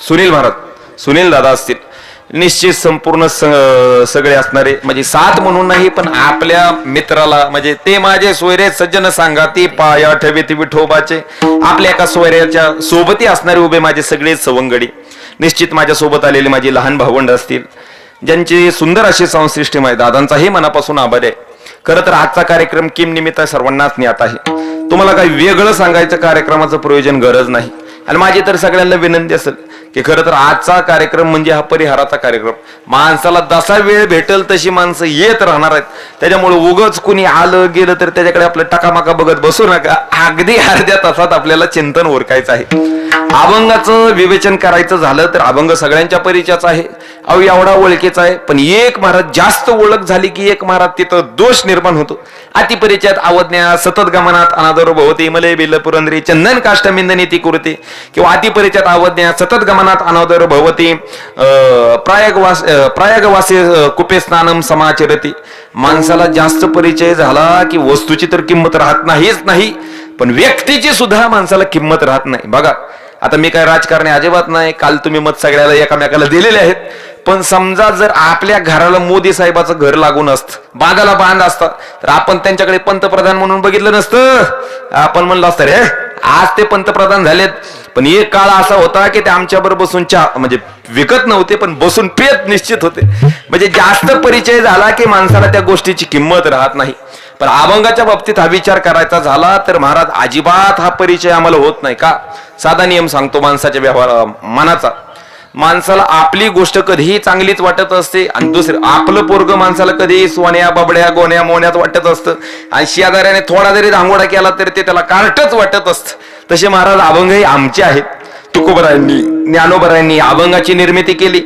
सुनील महाराज, सुनील दादा असतील. निश्चित संपूर्ण सगळे असणारे, म्हणजे 7 म्हणून नाही, पण आपल्या मित्राला, म्हणजे ते माझे सोयरे सज्जन सांगाती पाया ठेवीती विठोबाचे, आपल्या एका सोयऱ्याच्या सोबती असणारे उभे माझे सगळे सवंगडी. निश्चित माझ्या सोबत आलेले माझी लहान भावंड असतील, ज्यांची सुंदर अशी संसृष्टी आहे. दादांचाही मनापासून आभार आहे. खरं तर आजचा कार्यक्रम किम निमित्त सर्वांनाच ज्ञात आहे. तुम्हाला काही वेगळं सांगायचं कार्यक्रमाचं प्रयोजन गरज नाही. आणि माझी तर सगळ्यांना विनंती असेल की खरं तर आजचा कार्यक्रम म्हणजे हा परिहाराचा कार्यक्रम. माणसाला जसा वेळ भेटेल तशी माणसं येत राहणार आहेत. त्याच्यामुळे उगच कुणी आलं गेलं तर त्याच्याकडे आपलं टकामाका बघत बसू नका. अगदी अर्ध्या तासात आपल्याला चिंतन ओरकायचं आहे. अभंगाचं विवेचन करायचं झालं तर अभंग सगळ्यांच्या परिचयाचा आहे, अहो एवढा ओळखीचा आहे. पण एक महाराज जास्त ओळख झाली की एक महाराज तिथं दोष निर्माण होतो. अतिपरिचयात अवज्ञा सतत गमनात अनादर भवती मले बिल पुरंदरी चंदन काष्टमिंदनी ती कुरते, किंवा अतिपरिचयात अवज्ञा सतत गमनात अनादर भवती प्रायगवासी कुपे स्नानम समाचरती. माणसाला जास्त परिचय झाला की वस्तूची तर किंमत राहत नाहीच नाही, पण व्यक्तीची सुद्धा माणसाला किंमत राहत नाही. बघा, आता मी काय राजकारणी अजिबात नाही, काल तुम्ही मत सगळ्याला एकामेकाला दिलेले आहेत. पण समजा जर आपल्या घराला मोदी साहेबाचं घर लागून असतं, बांधाला बांध असता, तर आपण त्यांच्याकडे पंतप्रधान म्हणून बघितलं नसतं. आपण म्हणलं असतं रे आज ते पंतप्रधान झालेत. पण एक काळ असा होता की ते आमच्याबरोबर बसून चहा म्हणजे विकत नव्हते, पण बसून पेत निश्चित होते. म्हणजे जास्त परिचय झाला की माणसाला त्या गोष्टीची किंमत राहत नाही. पण अभंगाच्या बाबतीत हा विचार करायचा झाला तर महाराज अजिबात हा परिचय आम्हाला होत नाही. का? साधा नियम सांगतो माणसाच्या व्यवहार मनाचा. माणसाला आपली गोष्ट कधीही चांगलीच वाटत असते आणि दुसरं आपलं पोरग माणसाला कधीही सोन्या बाबड्या गोण्या मोन्यात वाटत असतं, आणि शेजाऱ्याने थोडा जरी धांगोडा केला तरी ते त्याला कार्टच वाटत असतं. तसे महाराज अभंगही आमचे आहेत. तुकोबरायांनी, ज्ञानोबरायांनी अभंगाची निर्मिती केली.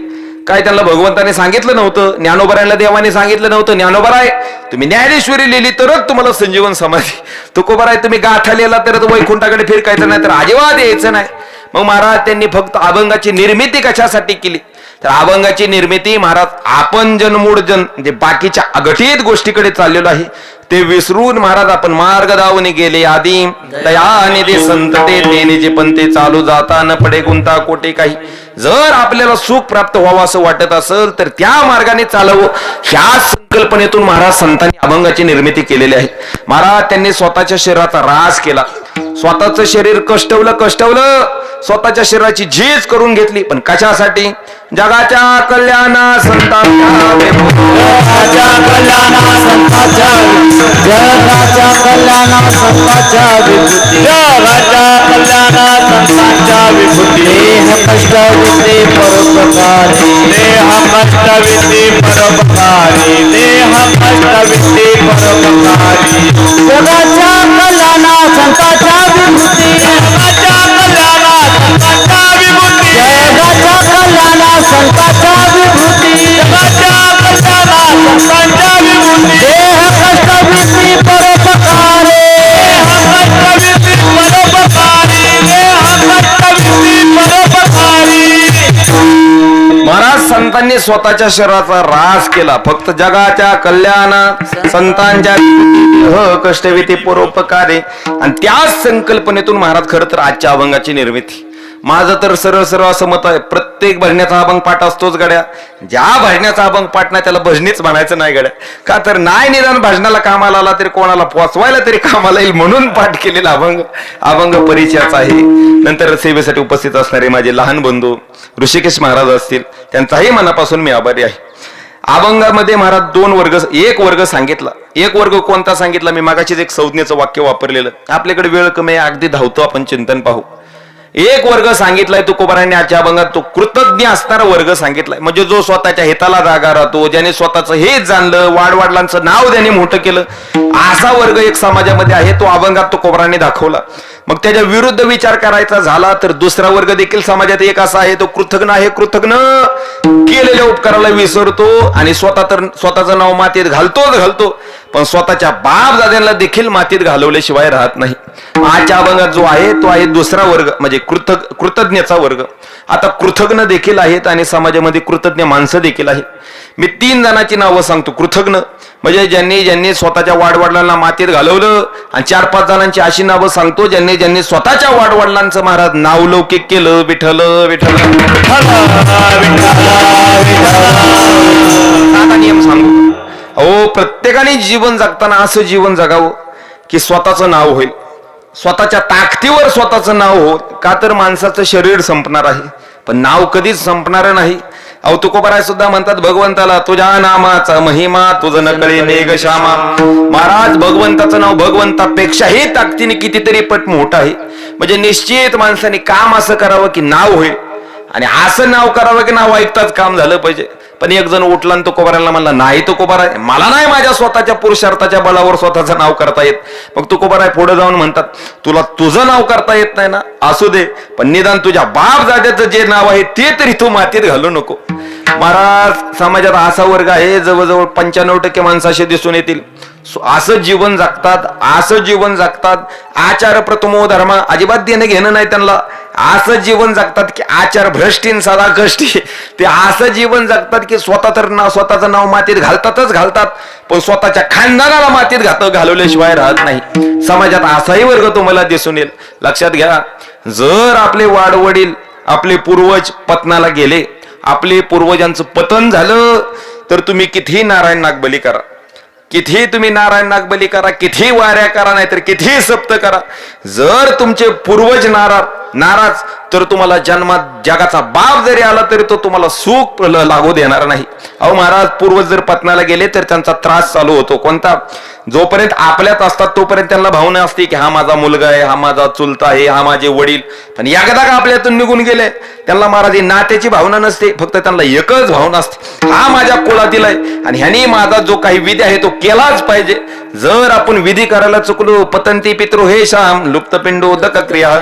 काय त्यांना भगवंताने सांगितलं नव्हतं? ज्ञानोबरायांना देवाने सांगितलं नव्हतं, ज्ञानोबराय तुम्ही ज्ञानेश्वरी लिहिली तरच तुम्हाला संजीवन समाधी, तुकोबराय तुम्ही गाठा लिहिला तरच वैकुंठाकडे फिरकायचं नाही तर अजिबात यायचं नाही. मग महाराज त्यांनी फक्त अभंगाची निर्मिती कशासाठी केली तर अभंगाची निर्मिती महाराज आपण मूळ म्हणजे बाकीच्या अघटित गोष्टीकडे चाललेलो आहे ते विसरून महाराज आपण मार्ग दावून गेले आधी दयाने ते संत ते देण्याचे पण ते चालू जाता न पडे गुंता कोटे काही जर आपल्याला सुख प्राप्त व्हावं असं वाटत असेल तर त्या मार्गाने चालवं ह्या संकल्पनेतून महाराज संतांनी अभंगाची निर्मिती केलेली आहे महाराज त्यांनी स्वतःच्या शरीराचा ऱ्हास केला स्वतःचं शरीर कष्टवलं स्वतःच्या शरीराची झीज करून घेतली पण कशासाठी जगाच्या कल्याणा संतांच्या जगाच्या कल्याणा संतांच्या जगाच्या कल्याणा संतांच्या विभूती जगाच्या कल्याणा संतांच्या विभूती देह कष्ट विते परोपकारी देह कष्ट विते परोपकारी देह कष्ट विते परोपकारी जगाच्या कल्याणा संतांच्या विभूती जगाच्या कल्याणा संतांच्या विभूती जगाच्या कल्याणा संतांच्या विभूती जगाच्या कल्याणा संतांच्या विभूती देह कष्ट विते परोपकारी देह कष्ट विते परोपकारी देह कष्ट विते परोपकारी महाराज संतांनी स्वतःच्या शरीराचा ऱ्हास केला फक्त जगाच्या कल्याणा संतांच्या कष्टविती परोपकारे आणि त्याच संकल्पनेतून महाराज खरं तर आजच्या अभंगाची निर्मिती माझं तर सरळ असं मत आहे प्रत्येक भजण्याचा अभंग पाठ असतोच गड्या ज्या भजण्याचा अभंग पाठ नाही त्याला भजनीच म्हणायचं नाही गड्या का तर नाही निदान भजनाला कामाला आला तरी कोणाला पोचवायला तरी कामाला येईल म्हणून पाठ केलेला अभंग परिचयाचा आहे नंतर सेवेसाठी उपस्थित असणारे माझे लहान बंधू ऋषिकेश महाराज असतील त्यांचाही मनापासून मी आभारी आहे अभंगामध्ये महाराज दोन वर्ग एक वर्ग सांगितला एक वर्ग कोणता सांगितला मी मागाशीच एक संज्ञेचं वाक्य वापरलेलं आपल्याकडे वेळ कमी आहे अगदी धावतो आपण चिंतन पाहू एक वर्ग सांगितलाय तुकोबारांनी आजच्या अभंगात तो कृतज्ञ असणारा वर्ग सांगितलाय म्हणजे जो स्वतःच्या हिताला जागा राहतो ज्याने स्वतःचं हेच जाणलं वाडवडिलांचं नाव त्याने मोठं केलं असा वर्ग एक समाजामध्ये आहे तो अभंगात तुकोबारांनी दाखवला मग त्याच्या विरुद्ध विचार करायचा झाला तर दुसरा वर्ग देखील समाजात एक असा आहे तो कृतज्ञ आहे कृतज्ञ केलेल्या उपकाराला विसरतो आणि स्वतःचं नाव मातीत घालतो पण स्वतःच्या बाप दाद्यांना देखील मातीत घालवल्याशिवाय राहत नाही आजच्या अभंगात जो आहे तो आहे दुसरा वर्ग म्हणजे कृतज्ञचा वर्ग आता कृतज्ञ देखील आहेत आणि समाजामध्ये कृतज्ञ माणसं देखील आहेत मी 3 जणांची नावं सांगतो कृतज्ञ म्हणजे ज्यांनी स्वतःच्या वाडवडिलांना मातीत घालवलं आणि 4-5 जणांची अशी नावं सांगतो ज्यांनी स्वतःच्या वाडवडिलांचं महाराज नावलौकिक केलं विठ्ठल आता नियम सांगू अहो प्रत्येकाने जीवन जगताना असं जीवन जगावं की स्वतःचं नाव होईल स्वतःच्या ताकदीवर स्वतःचं नाव हो का तर माणसाचं शरीर संपणार आहे पण नाव कधीच संपणार नाही अहो तुकोबाराय सुद्धा म्हणतात भगवंताला तुझ्या नामाचा महिमा तुझं नकळे नेग श्यामा महाराज भगवंताचं नाव भगवंतापेक्षाही ताकदीने कितीतरी पट मोठं आहे म्हणजे निश्चित माणसाने काम असं करावं की नाव होईल आणि असं नाव करावं की नाव ऐकताच काम झालं पाहिजे पण एक जण उठला आणि तुकोबारायला म्हणला नाही तुकोबाराय मला नाही माझ्या स्वतःच्या पुरुषार्थाच्या बळावर स्वतःचं नाव करता येत मग तुकोबाराय पुढे जाऊन म्हणतात तुला तुझं नाव करता येत नाही ना असू दे पण निदान तुझ्या बाप दाद्याचं जे नाव आहे ते तरी तू मातीत घालू नको महाराज समाजात असा वर्ग आहे जवळजवळ 95% माणसं असे दिसून येतील असं जीवन जगतात आचार प्रथमो धर्म अजिबात देणं घेणं नाही त्यांना असं जीवन जगतात की आचार भ्रष्टीन सदा कष्टी ते असं जीवन जगतात की स्वतःचं नाव मातीत घालतात पण स्वतःच्या खानदानाला मातीत घालवल्याशिवाय राहत नाही समाजात असाही वर्ग तुम्हाला दिसून येईल लक्षात घ्या जर आपले वाडवडील आपले पूर्वज पतनाला गेले आपले पूर्वजांचं पतन झालं तर तुम्ही कितीही नारायण नागबली करा किती तुम्ही नारायण नागबली करा किती वाऱ्या करा नाहीतर किती सप्त करा जर तुमचे पूर्वज नाराज तर तुम्हाला जन्मात जगाचा बाप जरी आला तरी तो तुम्हाला सुख लागू देणार नाही अहो महाराज पूर्वज जर पत्नाला गेले तर त्यांचा त्रास चालू होतो कोणता जोपर्यंत आपल्यात असतात तोपर्यंत त्यांना भावना असते की हा माझा मुलगा आहे हा माझा चुलता आहे हा माझे वडील पण एकदा का आपल्यातून निघून गेले त्यांना महाराज नात्याची भावना नसते फक्त त्यांना एकच भावना असते हा माझ्या कुळातील आहे आणि ह्याने माझा जो काही विधी आहे तो केलाच पाहिजे जर आपण विधी करायला चुकलो पतंती पितृ हे शाम लुप्तपिंडोदक क्रिया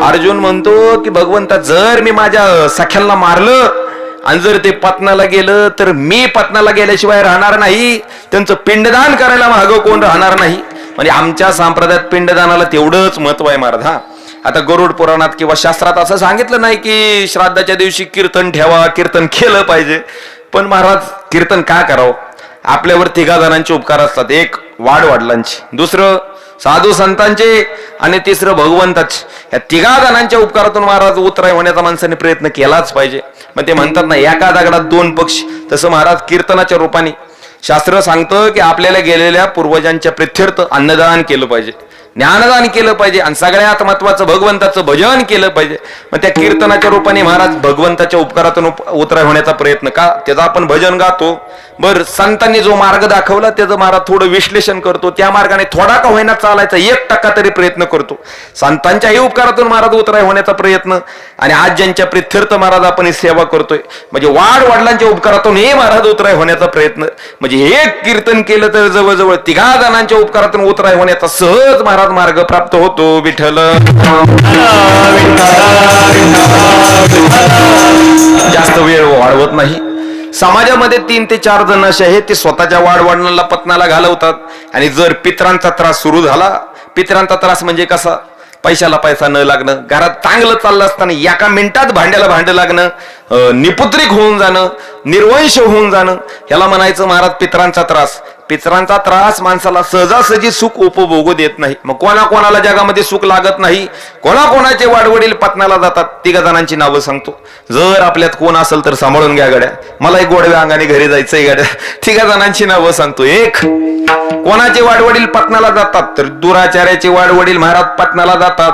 अर्जुन म्हणतो की भगवंता जर मी माझ्या सख्यांना मारलं आणि जर ते पत्नाला गेलं तर मी पत्नाला गेल्याशिवाय राहणार नाही त्यांचं पिंडदान करायला मागं कोण राहणार नाही म्हणजे आमच्या संप्रदायात पिंडदानाला तेवढंच महत्व आहे महाराज हा आता गरुड पुराणात किंवा शास्त्रात असं सांगितलं नाही की श्राद्धाच्या दिवशी कीर्तन ठेवा, कीर्तन केलं पाहिजे. पण महाराज कीर्तन का करावं? आपल्यावर तिघा जणांचे उपकार असतात. एक वाडवडिलांचे, दुसरं साधू संतांचे आणि तिसरं भगवंताचे. या तिघा जणांच्या उपकारातून महाराज उतराय होण्याचा माणसाने प्रयत्न केलाच पाहिजे. मग ते म्हणतात ना, एका दगडात दोन पक्षी. तसं महाराज कीर्तनाच्या रूपाने शास्त्र सांगतं की आपल्याला गेलेल्या पूर्वजांच्या प्रित्यर्थ अन्नदान केलं पाहिजे, ज्ञानदान केलं पाहिजे आणि सगळ्यात महत्वाचं भगवंताचं भजन केलं पाहिजे. मग त्या कीर्तनाच्या रूपाने महाराज भगवंताच्या उपकारातून उतराय होण्याचा प्रयत्न का? त्याचं आपण भजन गातो. बर, संतांनी जो मार्ग दाखवला त्याचं महाराज थोडं विश्लेषण करतो, त्या मार्गाने थोडा का होईना चालायचा 1% तरी प्रयत्न करतो. संतांच्याही उपकारातून महाराज उतराय होण्याचा प्रयत्न आणि आज ज्यांच्या प्रित्यर्थ महाराज आपण सेवा करतोय म्हणजे वडिलांच्या उपकारातून हे महाराज उतराय होण्याचा प्रयत्न. म्हणजे एक कीर्तन केलं तर जवळजवळ तिघा जणांच्या उपकारातून उतराय होण्याचा सहज महाराज मार्ग प्राप्त होतो. विठ्ठल जास्त वेळ वाढवत नाही. समाजामध्ये 3 ते 4 जण असे आहेत ते स्वतःच्या वाडवडिलांना पत्नाला घालवतात. आणि जर पितरांचा त्रास सुरू झाला, पितरांचा त्रास म्हणजे कसा? पैशाला पैसा न लागणं, घरात चांगलं चाललं असताना एका मिनिटात भांड्याला भांडं लागणं, निपुत्रिक होऊन जाणं, निर्वंश होऊन जाणं, ह्याला म्हणायचं महाराज पितरांचा त्रास. पितरांचा त्रास माणसाला सहजासहजी सुख उपभोगू देत नाही. मग कोणाकोणाला जगामध्ये सुख लागत नाही, कोणाकोणाचे वाडवडील पत्नाला जातात. 3 जणांची नावं सांगतो. जर आपल्यात कोण असेल तर सांभाळून घ्या गड्या, मला एक गोडव्या अंगाने घरी जायचंय गड्या. 3 जणांची नावं सांगतो. एक, कोणाचे वाडवडील पत्नाला जातात तर दुराचार्याचे वाडवडील महाराज पत्नाला जातात.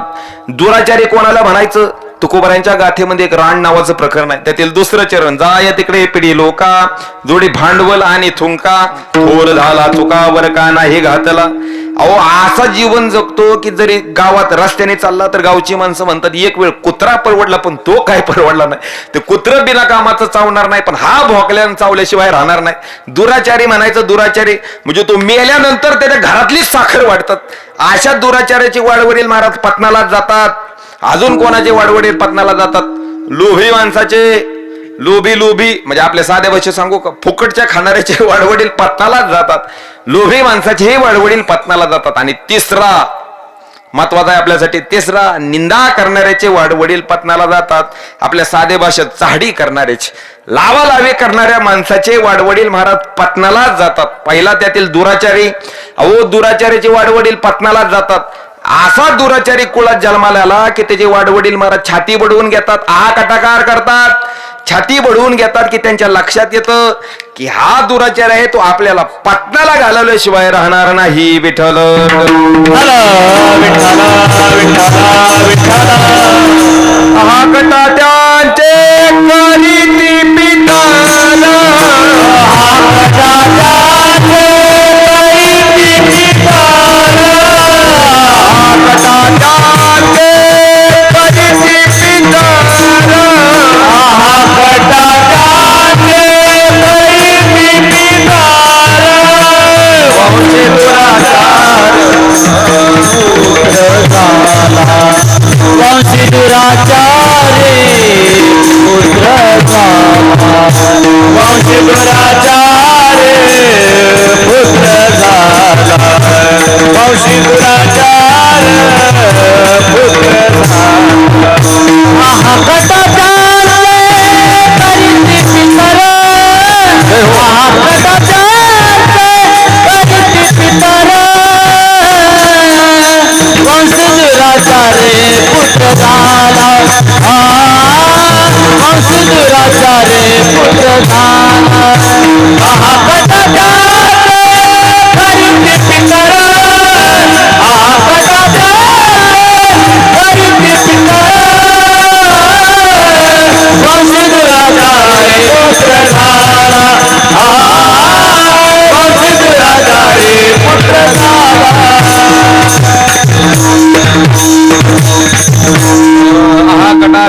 दुराचारी कोणाला म्हणायचं? तुकोबारांच्या गाथेमध्ये एक रान नावाचं प्रकरण आहे. त्यातील 2रं चरण, जाय तिकडे पिढी लोका, जोडी भांडवल आणि थुंका, थोर झाला चुकावर का नाही घातला. अहो, असा जीवन जगतो की जरी गावात रस्त्याने चालला तर गावची माणसं म्हणतात एक वेळ कुत्रा परवडला, पण तो काय परवडला नाही. ते कुत्र बिना कामाचं चावणार नाही, पण हा भोकल्यानं चावल्याशिवाय राहणार नाही. दुराचारी म्हणायचं. दुराचारी म्हणजे तो मेल्यानंतर त्याच्या घरातलीच साखर वाढतात. अशा दुराचार्याचे वाडवडील महाराज पत्नाला जातात. अजून कोणाचे वाडवडील पत्नाला जातात? लोभी माणसाचे, लोभी म्हणजे आपल्या साध्या भाषेत सांगू का, फुकटच्या खाणाऱ्याचे वाडवडील पत्नाला जातात. लोभी माणसाचे वाडवडील पत्नाला जातात. आणि तिसरा महत्वाचा आहे आपल्यासाठी, तिसरा निंदा करणाऱ्याचे वाडवडील पत्नाला जातात. आपल्या साध्या भाषेत चाहडी करणाऱ्याचे, लावालावी करणाऱ्या माणसाचे वाडवडील महाराज पत्नाला जातात. पहिला त्यातील दुराचारी. अहो, दुराचार्याचे वाडवडील पत्नाला जातात. असा दुराचारी कुळात जन्माला आला की त्याचे वाडवडील महाराज छाती बडवून घेतात, कटाकार करतात, छाती बडवून घेतात की त्यांच्या लक्षात येतं की हा दुराचार आहे तो आपल्याला पत्नाला घालवल्याशिवाय राहणार नाही. विठ्ठल कटा त्यांचे करीती पिताला,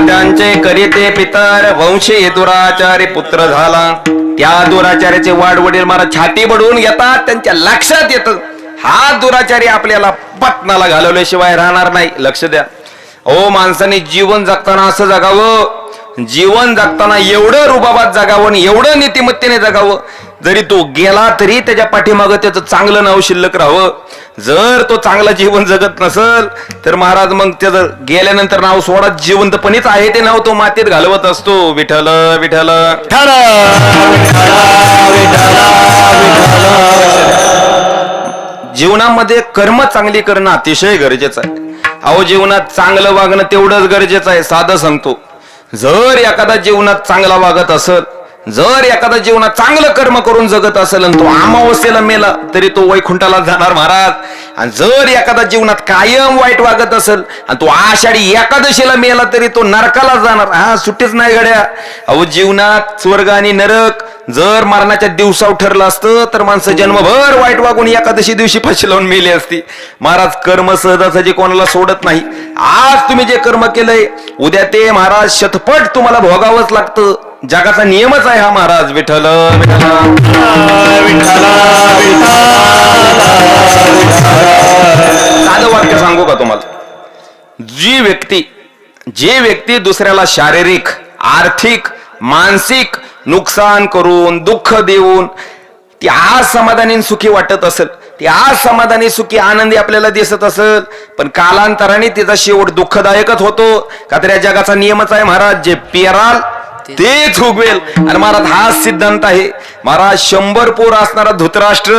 त्यांचे करीते पितर वंशी दुराचारी पुत्र झाला. त्या दुराचार्याचे वाडवडील महाराज छाती बडवून घेतात. त्यांच्या लक्षात येतं हा दुराचारी आपल्याला पत्नाला घालवल्याशिवाय राहणार नाही. लक्ष द्या. ओ, माणसाने जीवन जगताना असं जगावं, जीवन जगताना एवढं रुबाबात जगावं आणि एवढं नीतिमत्तेने जगावं जरी तो गेला तरी त्याच्या पाठीमागं त्याचं चांगलं नाव शिल्लक राहावं. जर तो चांगला जीवन जगत नसल तर महाराज मग त्याचं गेल्यानंतर नाव सोडा, जिवंतपणीच आहे ते नाव तो मातीत घालवत असतो. विठ्ठल विठ्ठल. जीवनामध्ये कर्म चांगली करणं अतिशय गरजेचं आहे. अहो जीवनात चांगलं वागणं तेवढंच गरजेचं आहे. साधं सांगतो, जर एखादा जीवनात चांगला वागत असल, जर एखादा जीवनात चांगलं कर्म करून जगत असेल आणि तो अमावस्येला मेला तरी तो वैकुंठाला जाणार महाराज. आणि जर एखादा जीवनात कायम वाईट वागत असेल आणि तो आषाढी एकादशीला मेला तरी तो नरकाला जाणार. हा सुट्टीच नाही गड्या. अहो जीवनात स्वर्ग आणि नरक जर मरणाच्या दिवसावर ठरलं असतं तर माणसं जन्मभर वाईट वागून एकादशी दिवशी फाशी लावून मेली असती. महाराज कर्म सहजासहजी कोणाला सोडत नाही. आज तुम्ही जे कर्म केलंय उद्या ते महाराज शतपट तुम्हाला भोगावंच लागतं. जगाचा नियमच आहे हा महाराज. विठ्ठल साधं वाक्य सांगू का तुम्हाला? जे व्यक्ती दुसऱ्याला शारीरिक, आर्थिक, मानसिक नुकसान करून, दुःख देऊन ती आज समाधानी सुखी वाटत असेल, ती आज समाधानी सुखी आनंदी आपल्याला दिसत असेल, पण कालांतराने तिचा शेवट दुःखदायकच होतो. का तर या जगाचा नियमच आहे महाराज, जे पेराल तेच उगवेल. आणि महाराज हा सिद्धांत आहे. महाराज 100 पोर असणारा धृतराष्ट्र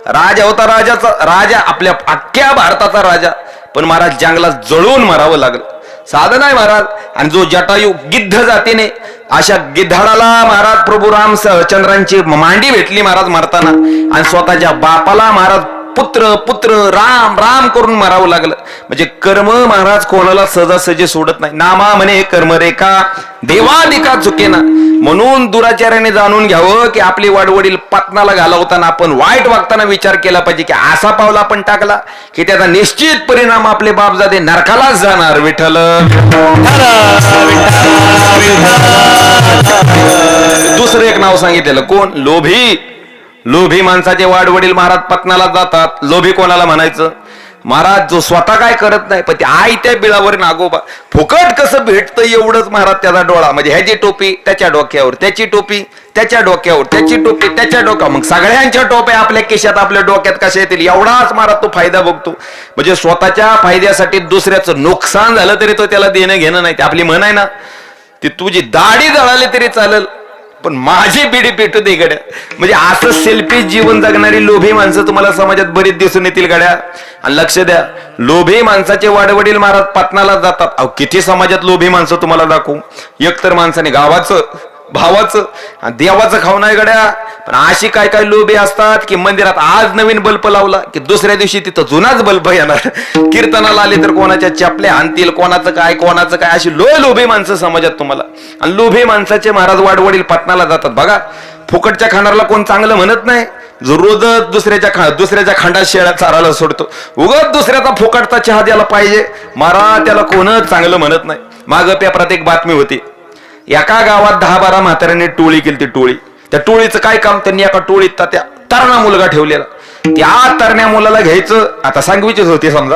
राजा होता, राजा आपल्या अख्ख्या भारताचा राजा, पण महाराज जंगलात जळून मरावं लागलं. साधन आहे महाराज. आणि जो जटायू गिद्ध जातीने, अशा गिद्धाडाला महाराज प्रभू रामचंद्रांची मांडी भेटली महाराज मरताना, आणि स्वतःच्या बापाला महाराज पुत्र पुत्र राम राम करून मारावं लागलं. म्हणजे कर्म महाराज कोणाला सहजासहजी सोडत नाही. नामा म्हणे कर्म रेखा देवादिका चुकेना. म्हणून दुराचार्याने जाणून घ्यावं की आपली वाडवडील पत्नाला घालवताना आपण वाईट वागताना विचार केला पाहिजे की असा पावला आपण टाकला की त्याचा निश्चित परिणाम आपले बापजादे नरकालाच जाणार. विठ्ठल. दुसरं एक नाव सांगितलेलं कोण? लोभी. लोभी माणसाचे वाडवडील महाराज पत्नाला जातात. लोभी कोणाला म्हणायचं? महाराज जो स्वतः काय करत नाही पण ते आई त्या बिळावर नागोबा फुकट कसं भेटतं एवढंच महाराज त्याचा डोळा. म्हणजे ह्याची टोपी त्याच्या डोक्यावर, त्याची टोपी त्याच्या डोक्यावर, त्याची टोपी त्याच्या डोक्यावर, मग सगळ्यांच्या टोप्या आपल्या केशात आपल्या डोक्यात कशा येतील एवढाच महाराज तो फायदा बघतो. म्हणजे स्वतःच्या फायद्यासाठी दुसऱ्याचं नुकसान झालं तरी तो त्याला देणं घेणं नाही. आपली म्हण आहे ना, ती तुझी दाढी जळाली तरी चालेल पण माझी बिडी पेटू दे गड्या. म्हणजे असं सेल्फी जीवन जगणारी लोभी माणसं तुम्हाला समाजात बरीच दिसून येतील गड्या. आणि लक्ष द्या, लोभी माणसाचे वाडवडील महाराज पत्नाला जातात. अहो किती समाजात लोभी माणसं तुम्हाला दाखवू. एकतर माणसाने गावाचं, भावाचं आणि देवाचं खाऊ नाही गड्या. पण अशी काय काय लोभी असतात की मंदिरात आज नवीन बल्ब लावला की दुसऱ्या दिवशी तिथं जुनाच बल्ब येणार. कीर्तनाला आले तर कोणाच्या चपल्या आणतील, कोणाचं काय, अशी लोभी माणसं समाजात तुम्हाला. आणि लोभी माणसाचे महाराज वाडवडील पत्नाला जातात. बघा फुकटच्या खाणाऱ्याला कोण चांगलं म्हणत नाही. जो रोजच दुसऱ्याच्या खांडात शेळ्या चारायला सोडतो, उगाच दुसऱ्याचा फुकटचा चहा द्यायला पाहिजे महाराज, त्याला कोणच चांगलं म्हणत नाही. मागं पेपरात एक बातमी होती. एका गावात 10-12 म्हाताऱ्यांनी टोळी केली. ती टोळी, त्या टोळीचं काय काम, त्यांनी एका टोळीत त्या तरणा मुलगा ठेवलेला. त्या तरण्या मुलाला घ्यायचं, आता सांगवीचीच होती समजा,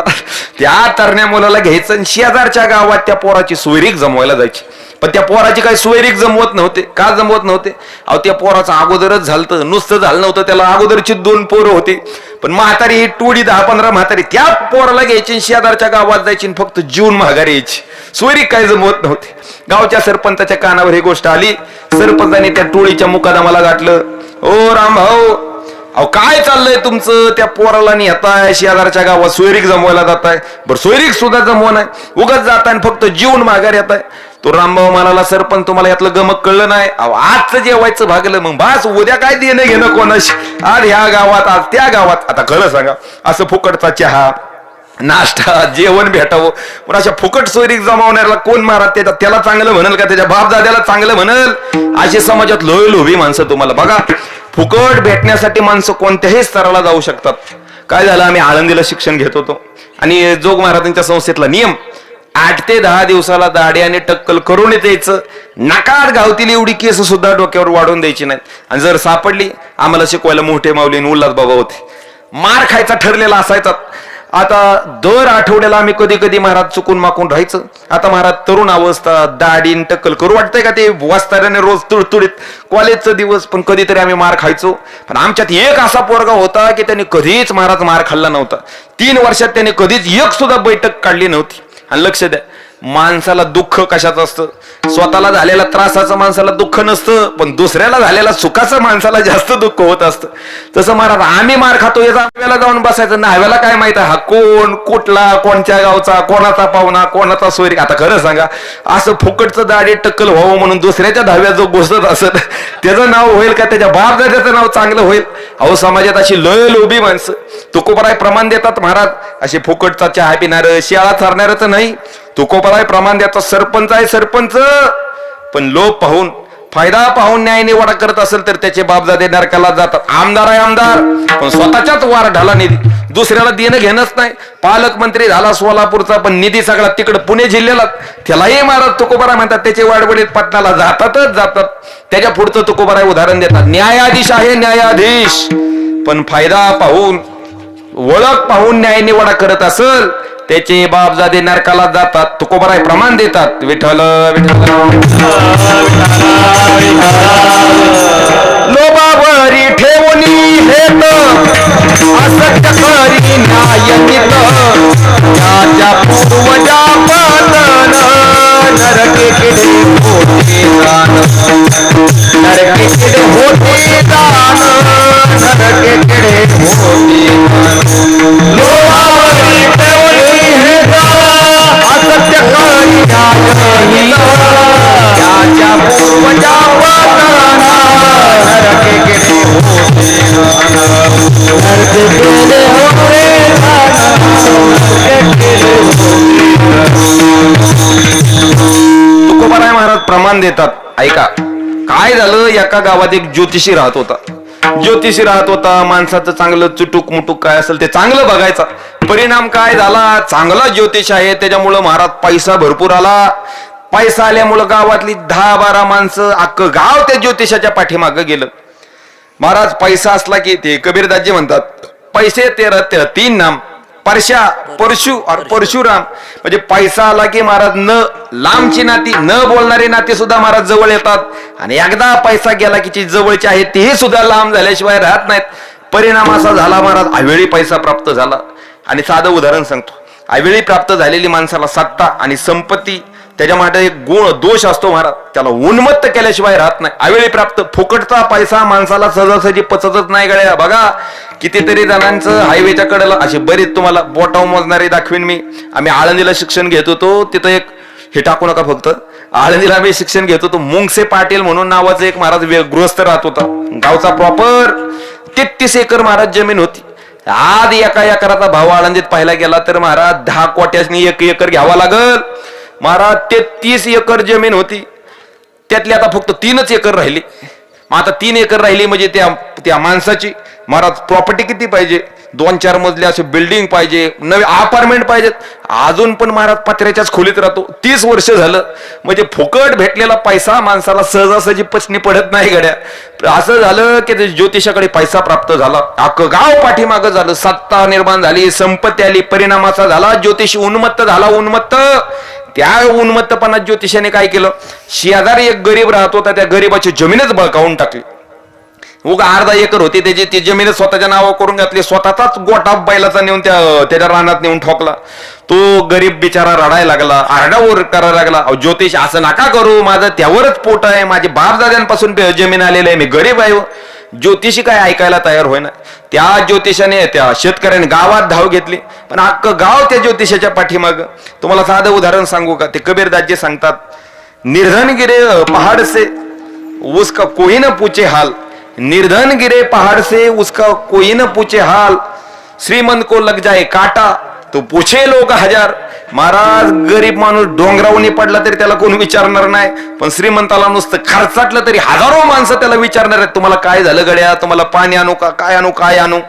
त्या तरण्या मुलाला घ्यायचं आणि शेजारच्या गावात त्या पोराची सोयरीक जमवायला जायची. पण त्या पोराची काही सोयरीक जमवत नव्हते. का जमवत नव्हते? अहो त्या पोराचं अगोदरच झालं, नुसतं झालं नव्हतं, त्याला अगोदरची 2 पोरं होती. पण म्हातारी ही टोळी 10-15 म्हातारी त्या पोराला घ्यायची, शेजारच्या गावात जायची, फक्त जीवन माघारी यायची. सोयरीक काय जमवत नव्हते. गावच्या सरपंचाच्या कानावर ही गोष्ट आली. सरपंचाने त्या टोळीच्या मुकादमाला गाठलं, ओ राम भाऊ, अहो काय चाललंय तुमचं? त्या पोराला नेताय, शेजारच्या गावात सोयरीक जमवायला जाताय. बरं सोयरीक सुद्धा जमवून आहे, उगाच जाताय फक्त जीवन माघार येत आहे. तो रामभाऊ म्हणाला, सरपंच तुम्हाला यातलं गमक कळलं नाही. अहो आजचं जेवायचं भागलं, मग बास उद्या काय देणं घेणं कोणाशी? आज ह्या गावात, आज त्या गावात. आता खरं सांगा, असं फुकटचा चहा, नाश्ता, जेवण भेटावं, पण अशा फुकट सोयरीक जमावणाऱ्याला कोण महाराज त्याला चांगलं म्हणेल का? त्याच्या बापदाद्याला चांगलं म्हणेल? अशी समाजात लोभी माणसं तुम्हाला. बघा फुकट भेटण्यासाठी माणसं कोणत्याही स्तराला जाऊ शकतात. काय झालं, आम्ही आळंदीला शिक्षण घेत होतो आणि जोग महाराजांच्या संस्थेतला नियम 8 ते 10 दिवसाला दाढी आणि टक्कल करून यायचं. नकात गावतील एवढी केस सुद्धा डोक्यावर वाढून द्यायची नाही. आणि जर सापडली, आम्हाला शिकवायला मोठे माऊली उल्हास बाबा होते, मार खायचा ठरलेला असायचा. आता दर आठवड्याला आम्ही कधी कधी महाराज चुकून माकून राहायचं. आता महाराज तरुण अवस्था, दाढीन टक्कल करू वाटतंय का ते वाचताऱ्याने रोज तुडतुडीत कॉलेजचा दिवस, पण कधीतरी आम्ही मार खायचो. पण आमच्यात एक असा पोरगा होता की त्यांनी कधीच महाराज मार खाल्ला नव्हता. 3 वर्षात त्याने कधीच एक सुद्धा बैठक काढली नव्हती. आणि लक्ष द्या, माणसाला दुःख कशाचं असतं, स्वतःला झालेल्या त्रासाचं माणसाला दुःख नसतं, पण दुसऱ्याला झालेल्या सुखाचं माणसाला जास्त दुःख होत असतं. तसं महाराज आम्ही मार खातो याचा न्हाव्याला जाऊन बसायचं. न्हाव्याला काय माहित हा कोण, कुठला, कोणत्या गावचा, कोणाचा पाहुणा, कोणाचा सोयरी. आता खरं सांगा, असं फुकटचं दाढी टक्कल व्हावं म्हणून दुसऱ्याच्या धाव्यात जो घुसत असत त्याचं नाव होईल का, त्याच्या बाप दाद्याचं नाव चांगलं होईल. अहो समाजात अशी लय लोभी माणसं तुकोबराय प्रमाण देतात महाराज. असे फुकटचा चहा पिणार, शिळा चारणारच नाही. तुकोबराय प्रमाण देतात. सरपंच आहे सरपंच, पण लोभ पाहून, फायदा पाहून न्याय निवाडा करत असेल तर त्याचे बापदादे नरकाला जातात. आमदार आहे आमदार, पण स्वतःच्याच वार ढाला निधी, दुसऱ्याला देणं घेणंच नाही. पालकमंत्री झाला सोलापूरचा, पण निधी सगळा तिकडे पुणे जिल्ह्याला. त्यालाही महाराज तुकोबाराय म्हणतात. त्याचे वाडवडीत पटनाला जातातच जातात. त्याच्या पुढचं तुकोबाराय उदाहरण देतात. न्यायाधीश आहे न्यायाधीश, पण फायदा पाहून, ओळख पाहून न्याय निवाडा करत असेल त्याचे बापजादे नरकाला जातात. तुकोबाराय प्रमाण देतात. विठ्ठल विठ्ठल लोभावरी ठेवणी हेत असत्य करी न्याय नित, त्याच्या पूर्वजा पातन नरकेकडे होते दान, नरकेकडे होते दान, नरकेकडे होते दान. लोभावरी ठेवणी हेत असत्य करी न्याय नित, त्याच्या पूर्वजा पातन नरकेकडे होते दान, नरकेकडे होते तुकोबाराय महाराज प्रमाण देतात. ऐका, काय झालं, एका गावात एक ज्योतिषी राहत होता. ज्योतिषी राहत होता. माणसाचं चांगलं चुटूक मुटूक काय असेल ते चांगलं बघायचा. परिणाम काय झाला, चांगला ज्योतिष आहे त्याच्यामुळं महाराज पैसा भरपूर आला. पैसा आल्यामुळं गावातली 10-12 माणसं, अख्खं गाव त्या ज्योतिषाच्या पाठीमागं गेलं. महाराज पैसा असला की ते कबीरदासजी म्हणतात, पैसे तेरा 3 नाम, परशा, परशु और परशुराम. म्हणजे पैसा आला की महाराज न लांबची नाती, न बोलणारी नाती सुद्धा महाराज जवळ येतात. आणि एकदा पैसा गेला की जी जवळची आहे तेही सुद्धा लांब झाल्याशिवाय राहत नाहीत. परिणाम असा झाला महाराज, अवेळी पैसा प्राप्त झाला. आणि साधं उदाहरण सांगतो. अवेळी प्राप्त झालेली माणसाला सत्ता आणि संपत्ती, त्याच्या मागे एक गुण दोष असतो महाराज, त्याला उन्मत्त केल्याशिवाय राहत नाही. अवेळी प्राप्त फुकटचा पैसा माणसाला सहजासहजी पचतच नाही गड्या. बघा कितीतरी जणांचं हायवेच्या कडेला अशी बरीच तुम्हाला बोटावर मोजणारी दाखवीन मी. आम्ही आळंदीला शिक्षण घेत होतो. तिथं एक हे टाकू नका फक्त, आळंदीला आम्ही शिक्षण घेत होतो. मुंगसे पाटील म्हणून नावाचं एक महाराज गृहस्थ राहत होता. गावचा प्रॉपर 33 एकर महाराज जमीन होती. आज एका एकराचा भाव आळंदीत पाहायला गेला तर महाराज 10 कोट्यासनी 1 एकर घ्यावा लागल. महाराज 33 एकर जमीन होती. त्यातली आता फक्त 3च एकर राहिली. मग आता 3 एकर राहिली म्हणजे त्या माणसाची महाराज प्रॉपर्टी किती पाहिजे, 2-4 मजले असे बिल्डिंग पाहिजे, नवे अपार्टमेंट पाहिजेत. अजून पण महाराज पत्र्याच्याच खोलीत राहतो. 30 वर्ष झालं. म्हणजे फुकट भेटलेला पैसा माणसाला सहजासहजी पचनी पडत नाही गड्या. असं झालं की ज्योतिषाकडे पैसा प्राप्त झाला. अख्खं गाव पाठीमागं झालं. सत्ता निर्माण झाली, संपत्ती आली. परिणामाचा झाला ज्योतिष उन्मत्त झाला. उन्मत्त. त्या उन्मत्तपणात ज्योतिषाने काय केलं, शेजारी एक गरीब राहत होता, त्या गरीबाची जमीनच बळकावून टाकली. उगा अर्धा एकर होती त्याची, ती जमीन स्वतःच्या नावावर करून घातली. स्वतःचाच गोटा बैलाचा नेऊन त्याच्या रानात नेऊन ठोकला. तो गरीब बिचारा रडायला लागला, आरडाओरड करायला लागला. ज्योतिष असं नका करू, माझं त्यावरच पोट आहे, माझे बापदाद्यांपासून जमीन आलेलं आहे, मी गरीब आहे. ज्योतिषी काय ऐकायला तयार होईना. त्या ज्योतिषाने, त्या शेतकऱ्याने गावात धाव घेतली. पण अख्खं गाव त्या ज्योतिषाच्या पाठीमाग. तुम्हाला साधं उदाहरण सांगू का, ते कबीरदासजी सांगतात, निर्धन गिरे पहाड़ से उसका कोई न पूछे हाल, निर्धन गिरे पहाड़ से उसका कोई न पूछे हाल, श्रीमंत को लग जाए काटा तो पूछे लोग 1000. महाराज गरीब माणूस डोंगरावनी पडला तरी त्याला कोण विचारणार नाही, पण श्रीमंताला नुसतं खर्चाटलं तरी हजारो माणसं त्याला विचारणार आहेत, तुम्हाला काय झालं गड्या, तुम्हाला पाणी आणू का, काय आणू काय आणू.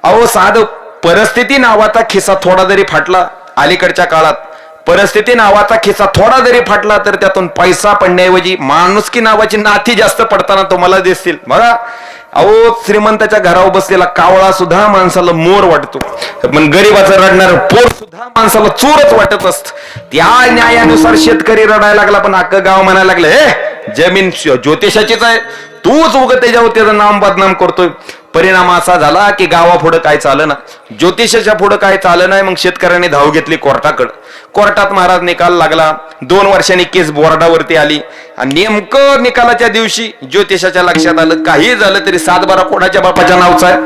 अहो साधं परिस्थिती नावाचा खिस्सा थोडा जरी फाटला अलीकडच्या काळात, परिस्थिती नावाचा खिसा थोडा जरी फाटला तर त्यातून पैसा पडण्याऐवजी माणुसकी नावाची नाती जास्त पडताना तुम्हाला दिसतील बघा. अहो श्रीमंताच्या घरावर बसलेला कावळा सुद्धा माणसाला मोर वाटतो, पण गरीबाचं रडणार पोर सुद्धा माणसाला चोरच वाटत असत. त्या न्यायानुसार शेतकरी रडायला लागला, पण अख्खं गाव म्हणायला लागलं हे जमीन ज्योतिषाचीच आहे, तूच उग त्याच्यावर त्याचं नाम बदनाम करतोय. परिणाम असा झाला की गावापुढं काय चालं ना, ज्योतिषाच्या पुढं काय चालं नाही. मग शेतकऱ्यांनी धाव घेतली कोर्टाकडं. कोर्टात महाराज निकाल लागला. 2 वर्षांनी केस बोर्डावरती आली आणि नेमकं निकालाच्या दिवशी ज्योतिषाच्या लक्षात आलं काही झालं तरी 7/12 कोणाच्या बापाच्या नावचा आहे,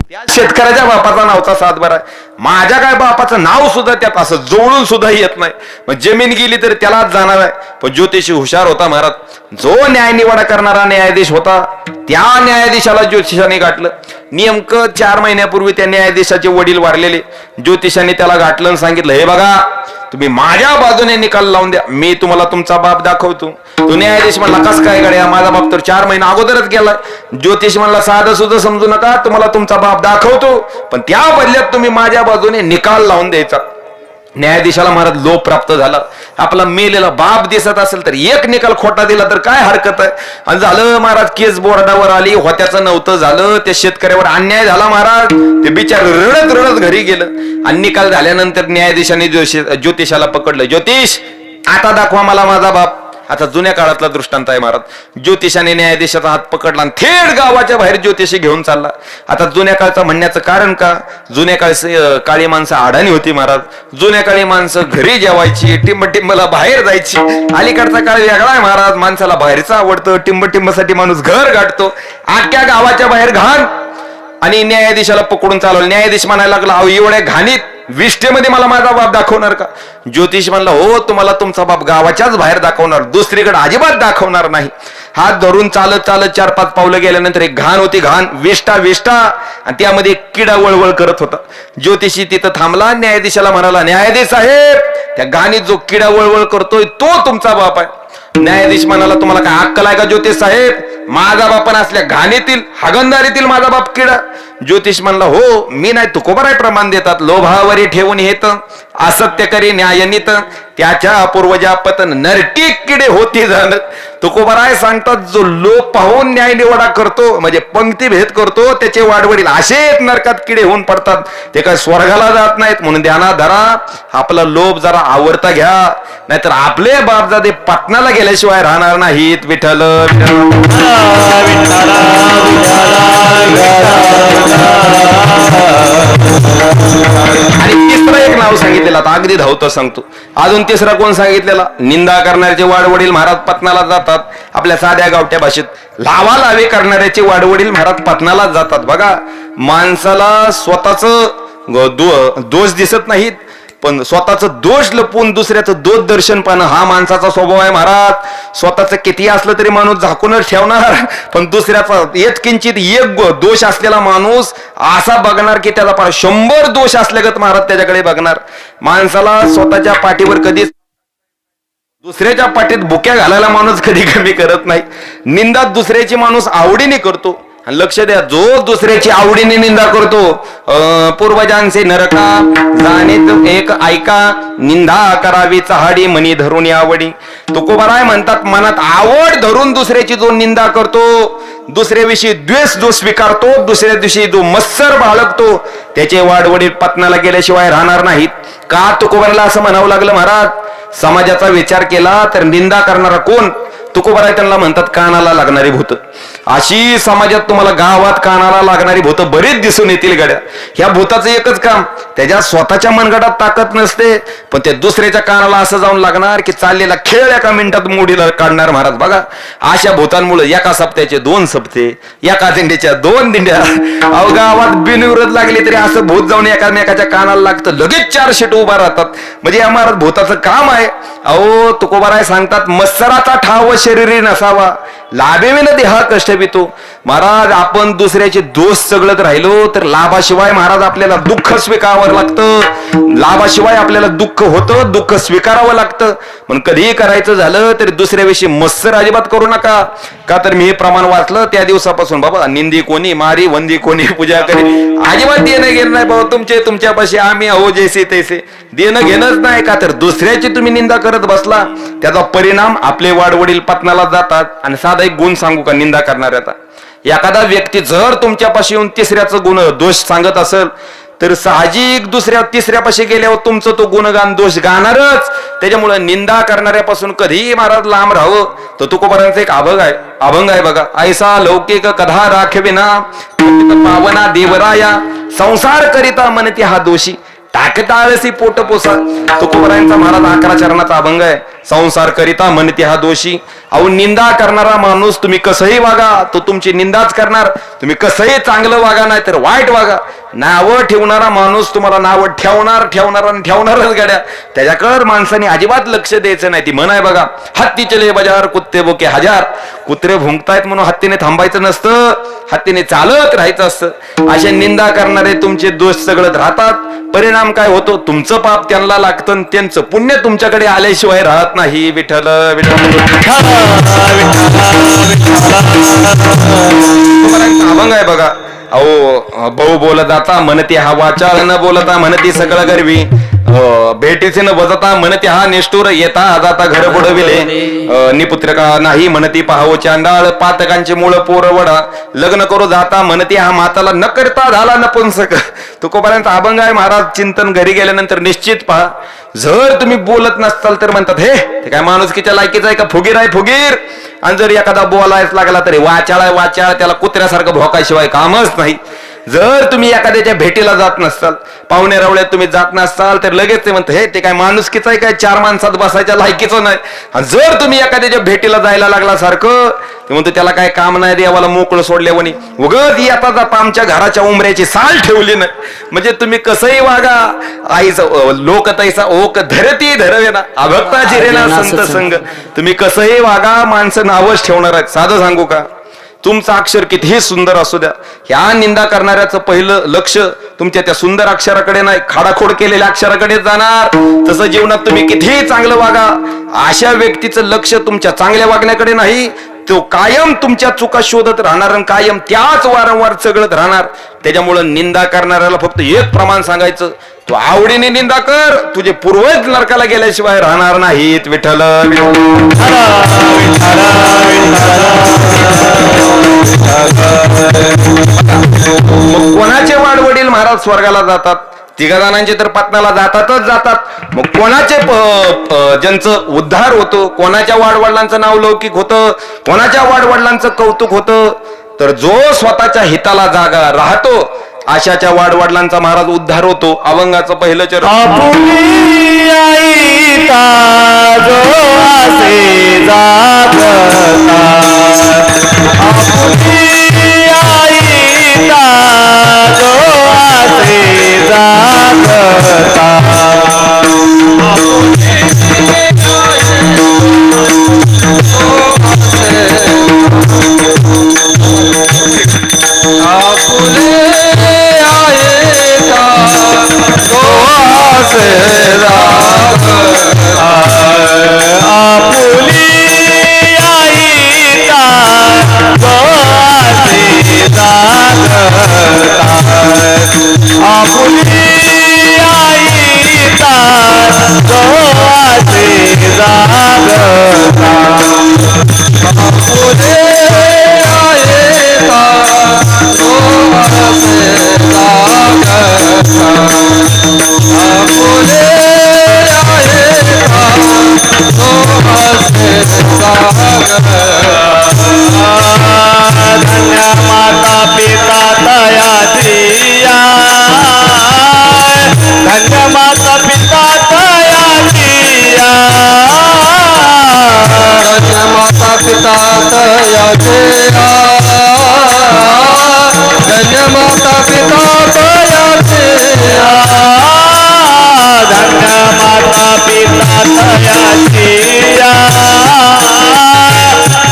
त्या शेतकऱ्याच्या बापाचा नावचा 7/12 आहे. माझ्या काय बापाचं नाव सुद्धा त्यात असं जोडून सुद्धा येत नाही. मग जमीन गेली तर त्यालाच जाणार आहे. पण ज्योतिषी हुशार होता महाराज. जो न्याय निवाडा करणारा न्यायाधीश होता त्या न्यायाधीशाला ज्योतिषाने गाठलं. नेमकं 4 महिन्यापूर्वी त्या न्यायाधीशाचे वडील वारलेले. ज्योतिषाने त्याला गाठलं आणि सांगितलं हे बघा तुम्ही माझ्या बाजूने निकाल लावून द्या, मी तुम्हाला तुमचा बाप दाखवतो. तो न्यायाधीश म्हणला कस काय गड्या, माझा बाप तर 4 महिने अगोदरच गेला. ज्योतिष म्हणला साधं सुद्धा समजू नका, तुम्हाला तुमचा बाप दाखवतो, पण त्या बदल्यात तुम्ही माझ्या बाजूने निकाल लावून द्यायचा. न्यायाधीशाला महाराज लोभ प्राप्त झाला. आपला मेलेला बाप दिसत असेल तर एक निकाल खोटा दिला तर काय हरकत आहे. आणि झालं महाराज केस बोर्डावर आली, होत्याचं नव्हतं झालं. त्या शेतकऱ्यावर अन्याय झाला महाराज. ते बिचार रडत रडत घरी गेलं आणि निकाल झाल्यानंतर न्यायाधीशाने ज्योतिषाला पकडलं. ज्योतिष आता दाखवा मला माझा बाप. आता जुन्या काळातला दृष्टांत आहे महाराज. ज्योतिषाने न्यायाधीशाचा हात पकडला आणि थेट गावाच्या बाहेर ज्योतिषी घेऊन चालला. आता जुन्या काळचं म्हणण्याचं कारण का, जुन्या काळी माणसं आडाणी होती महाराज. जुन्या काळी माणसं घरी जेवायची, टिंबटिंबला बाहेर जायची. अलीकडचा काळ वेगळा आहे महाराज. माणसाला बाहेरचं आवडतं, टिंबटिंबसाठी माणूस घर गाठतो. अख्ख्या गावाच्या बाहेर घाण. आणि न्यायाधीशाला पकडून चालवलं. न्यायाधीश म्हणायला लागला अहो एवढ्या घाणीत विष्ठेमध्ये मला माझा बाप दाखवणार का. ज्योतिष म्हणला हो तुम्हाला तुमचा बाप गावाच्याच बाहेर दाखवणार, दुसरीकडे अजिबात दाखवणार नाही. हात धरून चालत चालत 4-5 पावलं गेल्यानंतर एक घाण होती, घाण विष्ठा आणि त्यामध्ये किडा वळवळ करत होता. ज्योतिषी तिथं थांबला. न्यायाधीशाला म्हणाला न्यायाधीश साहेब त्या घाणीत जो किडा वळवळ करतोय तो तुमचा बाप आहे. न्यायाधीश म्हणाला तुम्हाला काय अक्कल आहे का ज्योतिष साहेब, माझा बाप असल्या घाणीतील हगंदारीतील माझा बाप किडा. ज्योतिष म्हणला हो मी नाही, तुकोबाराय प्रमाण देतात. लोभावरी ठेवून हेत असत्य करी न्यायनित, त्याच्या पूर्वजा पतन नरकी किडे होती झालं. तुकोबाराय सांगतात जो लोभ पाहून न्याय निवाडा करतो म्हणजे पंक्ती भेद करतो त्याचे वाडवडील असेच नरकात किडे होऊन पडतात, ते काय स्वर्गाला जात नाहीत. म्हणून ध्यानात धरा, आपला लोभ जरा आवडता घ्या, नाहीतर आपले बापजादे पटनाला गेल्याशिवाय राहणार नाहीत. विठ्ठल आणि तिसरं एक नाव सांगितलेलं आता अगदी धावतं सांगतो. अजून तिसरा कोण सांगितलेला, निंदा करणाऱ्याचे वाडवडील महाराज पत्नाला जातात. आपल्या साध्या गावठ्या भाषेत लावालावे करणाऱ्याचे वाडवडील महाराज पत्नाला जातात. बघा माणसाला स्वतःच दोष दिसत नाहीत, पण स्वतःच दोष लपवून दुसऱ्याचं दोष दर्शन पाहणं हा माणसाचा स्वभाव आहे महाराज. स्वतःच किती असलं तरी माणूस झाकूनच ठेवणार, पण दुसऱ्याचा एक किंचित एक दोष असलेला माणूस असा बघणार की त्याचा 100 दोष असल्यागत महाराज त्याच्याकडे बघणार. माणसाला स्वतःच्या पाठीवर कधीच दुसऱ्याच्या पाठीत बुक्या घालायला माणूस कधी कमी करत नाही. निंदा दुसऱ्याची माणूस आवडीने करतो. लक्ष द्या, जो दुसऱ्याची आवडीने निंदा करतो पूर्वजांचे नरका जाणीत एक ऐका, निंदा करावी चहाडी मनी धरून आवडी. तुकोबाराय म्हणतात मनात आवड धरून दुसऱ्याची जो निंदा करतो, दुसऱ्याविषयी द्वेष जो स्वीकारतो, दुसऱ्या दिवशी जो मत्सर बाळगतो त्याचे वाडवडील पत्नाला गेल्याशिवाय राहणार नाहीत. का तुकोबाराला असं म्हणावं लागलं महाराज. समाजाचा विचार केला तर निंदा करणारा कोण, तुकोबाराय त्यांना म्हणतात कानाला लागणारी भूत. अशी समाजात तुम्हाला गावात कानाला लागणारी भूत बरीच दिसून येतील गड्या. ह्या भूताचं एकच काम, त्याच्या स्वतःच्या मनगटात ताकद नसते, पण त्या दुसऱ्याच्या कानाला असं जाऊन लागणार की चाललेला खेळ एका मिनिटात मोडीला काढणार महाराज. बघा अशा भूतांमुळे एका सप्त्याचे 2 सप्ते, एका दिंडीच्या 2 दिंड्या. अहो गावात बिनविरोध लागली तरी असं भूत जाऊन एकामेकाच्या कानाला लागतं, लगेच 4 शीट उभा राहतात. म्हणजे या महाराज भूताचं काम आहे. अहो तुकोबाराय सांगतात मत्सराचा ठाव शरीरी नसावा, लाभेविन देहा कष्ट पितो. महाराज आपण दुसऱ्याचे दोष सगळत राहिलो तर लाभाशिवाय महाराज आपल्याला दुःख स्वीकारावं लागतं, लाभाशिवाय आपल्याला दुःख होतं, दुःख स्वीकारावं लागतं. पण कधीही करायचं झालं तरी दुसऱ्याविषयी मत्सर अजिबात करू नका. का तर मी हे प्रमाण वाचलं त्या दिवसापासून, बाबा निंदी कोणी मारी वंदी कोणी पूजा करी, अजिबात देणं घेणं नाही बाबा. तुमच्यापाशी आम्ही अहो जैसे तैसे, देणं घेणंच नाही. का तर दुसऱ्याची तुम्ही निंदा करत बसला त्याचा परिणाम आपले वाडवडील पत्नाला जातात. आणि साधा एक गुण सांगू का निंदा करणाऱ्याचा, एखादा व्यक्ती जर तुमच्यापाशी येऊन तिसऱ्याचं गुण दोष सांगत असेल तर साहजिक दुसऱ्या तिसऱ्यापाशी गेल्यावर तुमचं तो गुणगान दोष गाणारच. त्याच्यामुळे निंदा करणाऱ्यापासून कधीही महाराज लांब राहावं. तो तुकोबारांचा एक अभंग आहे बघा, ऐसा लौकिक कधा राखविना पावना देवराया, संसार करिता म्हणते हा दोषी, टाकताळसी पोट पोसा. तुकोबारांचा महाराज 11 चरणाचा अभंग आहे. संसार करिता म्हणते हा दोषी. अहो निंदा करणारा माणूस तुम्ही कसंही वागा तो तुमची निंदाच करणार. तुम्ही कसंही चांगलं वागा नाही तर वाईट वागा, नावं ठेवणारा माणूस तुम्हाला नावं ठेवणारच गड्या. त्याच्याकडे माणसाने अजिबात लक्ष द्यायचं नाही. ती म्हण आहे बघा, हत्ती चले बाजार कुत्ते बोके हजार. कुत्रे भुंकतायत म्हणून हत्तीने थांबायचं नसतं, हत्तीने चालत राहायचं असतं. अशा निंदा करणारे तुमचे दोष सगळत राहतात. परिणाम काय होतो, तुमचं पाप त्यांना लागतं, त्यांचं पुण्य तुमच्याकडे आल्याशिवाय राहत नाही. विठ्ठल विठ्ठल अभंग आहे बघा, अहो बहु बोल जाता म्हणती हा वाचाळ, न बोलता म्हणती सगळं गरवी, भेटीचे न बजता म्हणते हा निष्ठुर, येता जाता घर बुडविले, निपुत्रका नाही म्हणती पाहावो चांडाळ, पातकांचे मूळ पोरवडा, लग्न करू जाता म्हणते हा माताला न करता झाला नपुंसक. तुकोबारांचा अभंग आहे महाराज. चिंतन घरी गेल्यानंतर निश्चित पहा, जर तुम्ही बोलत नसताल तर म्हणतात हे ते काय माणुसकीच्या लायकीचं आहे का, फुगीर आहे फुगीर. आणि जर एखादा बोलायच लागला तरी वाचाळ आहे वाचाळ, त्याला कुत्र्यासारखं भोकाशिवाय कामच नाही. जर तुम्ही एखाद्याच्या भेटीला जात नसताल, पाहुणे रावळ्यात तुम्ही जात नसताल तर लगेच ते म्हणतात हे ते काय माणुसकीचं आहे काय, 4 माणसात बसायच्या लायकीचं नाही. आणि जर तुम्ही एखाद्याच्या भेटीला जायला लागला सारखं ते म्हणतो त्याला काय काम नाही, देवाला मोकळं सोडल्यावणी, उगत येता जाता आमच्या घराच्या उमऱ्याची साल ठेवली नाही. म्हणजे तुम्ही कसंही वागा, आईचं लोक तैसा ओक धरती धरवे ना, अभक्ता जिरेना संत संग. तुम्ही कसंही वागा, माणसं नावच ठेवणार आहेत. साधं सांगू का, तुमचं अक्षर कितीही सुंदर असू द्या, ह्या निंदा करणाऱ्याचं पहिलं लक्ष तुमच्या त्या सुंदर अक्षराकडे नाही, खाडाखोड केलेल्या अक्षराकडे जाणार. तसं जीवनात तुम्ही कितीही चांगलं वागा, अशा व्यक्तीचं लक्ष तुमच्या चांगल्या वागण्याकडे नाही, तो कायम तुमच्या चुका शोधत राहणार आणि कायम त्याच वारंवार चगळत राहणार. त्याच्यामुळं निंदा करणाऱ्याला फक्त एक प्रमाण सांगायचं, तू आवडीने निंदा कर, तुझे पूर्वज नरकाला गेल्याशिवाय राहणार नाहीत. विठ्ठल कोणाचे वाडवडील महाराज स्वर्गाला जातात, 3 जणांचे तर पत्नाला जातात. मग कोणाचे ज्यांचं उद्धार होतो, कोणाच्या वाडवडिलांचं नाव लौकिक होतं, कोणाच्या वाडवडिलांचं कौतुक होतं, तर जो स्वतःच्या हिताला जागा राहतो अशाच्या वाडवडिलांचा महाराज उद्धार होतो. अभंगाचं पहिलं चरण,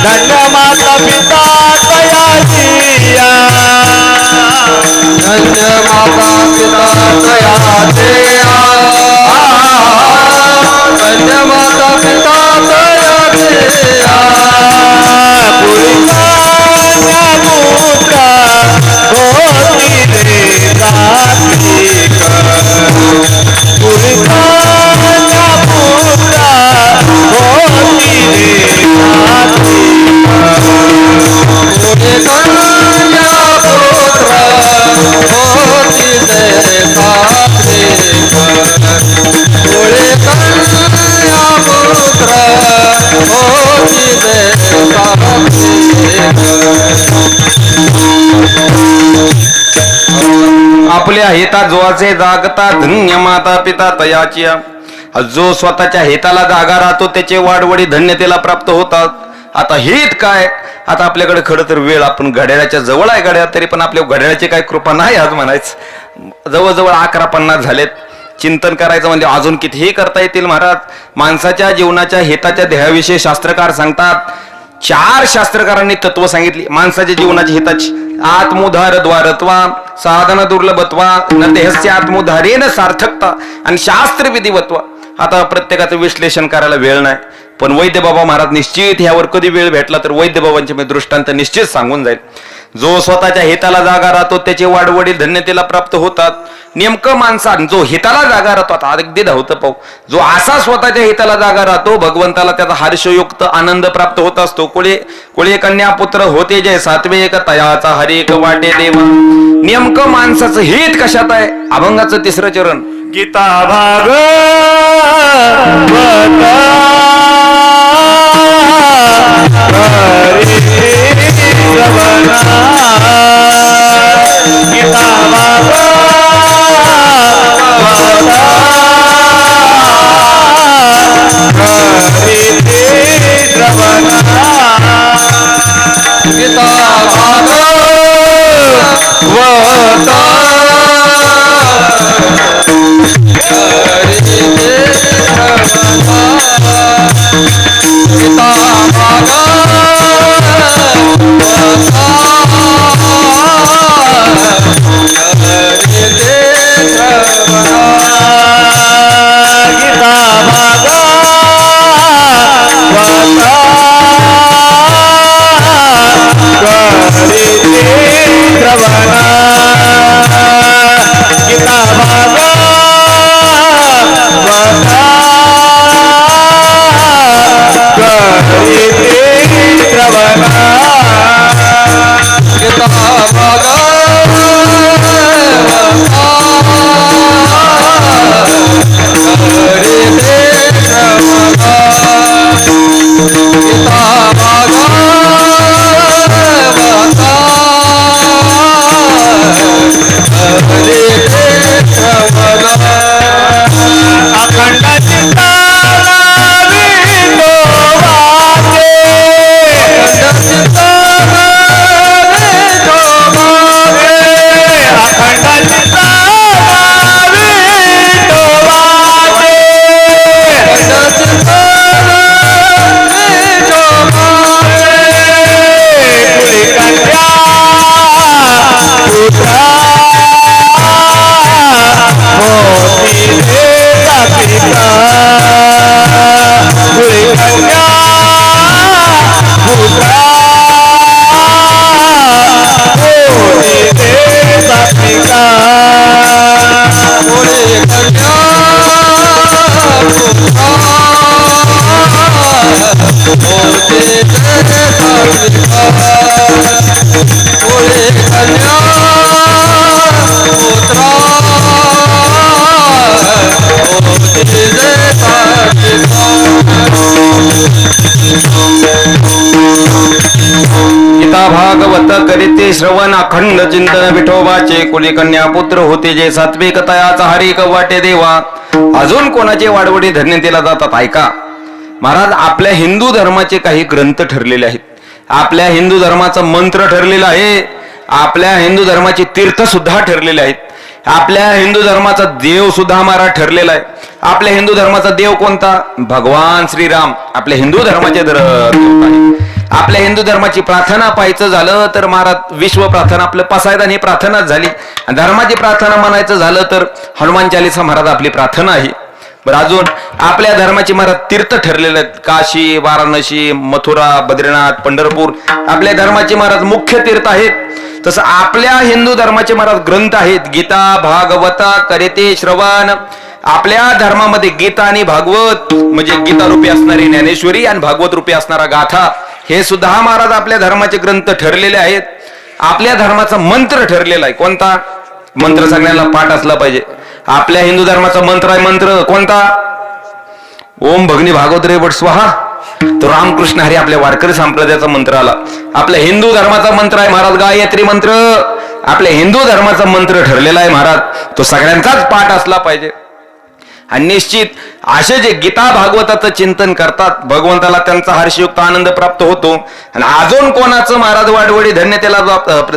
धन्य माता पिता तयाची माता पिता तयाचे धन्य माता पिता तयाचे आपल्या हिता जोचे जागता धन्य माता पिता तयाची जो स्वतःच्या हिताला जागा राहतो त्याचे वाडवडी धन्यतेला प्राप्त होतात. आता हित काय, आता आपल्याकडे खरं तर वेळ आपण घड्याळाच्या जवळ आहे घड्याळ, तरी पण आपल्या घड्याळाची काही कृपा नाही आज म्हणायचं. जवळजवळ 11:50 झालेत. चिंतन करायचं म्हणजे अजून कितीही करता येतील महाराज. माणसाच्या जीवनाच्या हिताच्या ध्येयाविषयी शास्त्रकार सांगतात. 4 शास्त्रकारांनी तत्व सांगितली माणसाच्या जीवनाच्या हिताची. आत्मोद्धार द्वारत्वा, साधन दुर्लभत्वा, न देहस्य आत्मोद्धारेन सार्थकता आणि शास्त्र विधिवत्वा. आता प्रत्येकाचं विश्लेषण करायला वेळ नाही, पण वैद्य बाबा महाराज निश्चित ह्यावर कधी वेळ भेटला तर वैद्य बाबांचे मी दृष्टांत निश्चित सांगून जाईल. जो स्वतःच्या हिताला जागा राहतो त्याचे वाडवडील धन्यतेला प्राप्त होतात. नेमकं माणसा जो हिताला जागा राहतो, आता अगदी धावतं पाहू, जो असा स्वतःच्या हिताला जागा राहतो भगवंताला त्याचा हर्षयुक्त आनंद प्राप्त होत असतो. कुळे कन्या पुत्र होते जे सातवे एक तयाचा हरी एक वाटे देवा. नेमकं माणसाचं हित कशात आहे? अभंगाचं 3रं चरण. गीता भागवत हरी श्रवणा गीता भागवत हरी श्रवणा गीता भागवत गीता भागवत करीते श्रवण अखंड चिंतन विठोबाचे. कुली कन्या पुत्र होते जे सात्विक तयाचा हरी एक वाटे देवा. अजून कोणाचे वाडवडी धन्यतेला जातात ऐका महाराज. आपल्या हिंदू धर्माचे काही ग्रंथ ठरलेले आहेत, आपल्या हिंदू धर्माचा मंत्र ठरलेला आहे, आपल्या हिंदू धर्माचे तीर्थ सुद्धा ठरलेले आहेत, आपल्या हिंदू धर्माचा देव सुद्धा हमारा ठरलेला आहे. आपल्या हिंदू धर्माचा देव कोणता? भगवान श्रीराम आपल्या हिंदू धर्माचे देवता आहे. आपल्या हिंदू धर्माची प्रार्थना पाहायचं झालं तर महाराज विश्व प्रार्थना आपलं पसायदान ही प्रार्थनाच झाली. आणि धर्माची प्रार्थना म्हणायचं झालं तर हनुमान चालीसा महाराज आपली प्रार्थना आहे. बरं, अजून आपल्या धर्माची महाराज तीर्थ ठरलेले आहेत. काशी, वाराणसी, मथुरा, बद्रीनाथ, पंढरपूर आपल्या धर्माचे महाराज मुख्य तीर्थ आहेत. तसं आपल्या हिंदू धर्माचे महाराज ग्रंथ आहेत. गीता, भागवता, करिते श्रवण. आपल्या धर्मामध्ये गीता आणि भागवत म्हणजे गीता रूपी असणारी ज्ञानेश्वरी आणि भागवत रूपी असणारा गाथा हे सुद्धा महाराज आपल्या धर्माचे ग्रंथ ठरलेले आहेत. आपल्या धर्माचा मंत्र ठरलेला आहे. कोणता मंत्र सगळ्यांना पाठ असला पाहिजे. आपल्या हिंदू धर्माचा मंत्र आहे. मंत्र कोणता? ओम भगनी भागवत रे बट स्वाहा. तो रामकृष्ण हरी आपल्या वारकरी संप्रदायाचा मंत्र आला. आपल्या हिंदू धर्माचा मंत्र आहे महाराज गायत्री मंत्र. आपल्या हिंदू धर्माचा मंत्र ठरलेला आहे महाराज, तो सगळ्यांचाच पाठ असला पाहिजे. आणि निश्चित असे जे गीता भागवताचं चिंतन करतात भगवंताला त्यांचा हर्षयुक्त आनंद प्राप्त होतो. आणि अजून कोणाचं महाराज वाडवडी धन्यतेला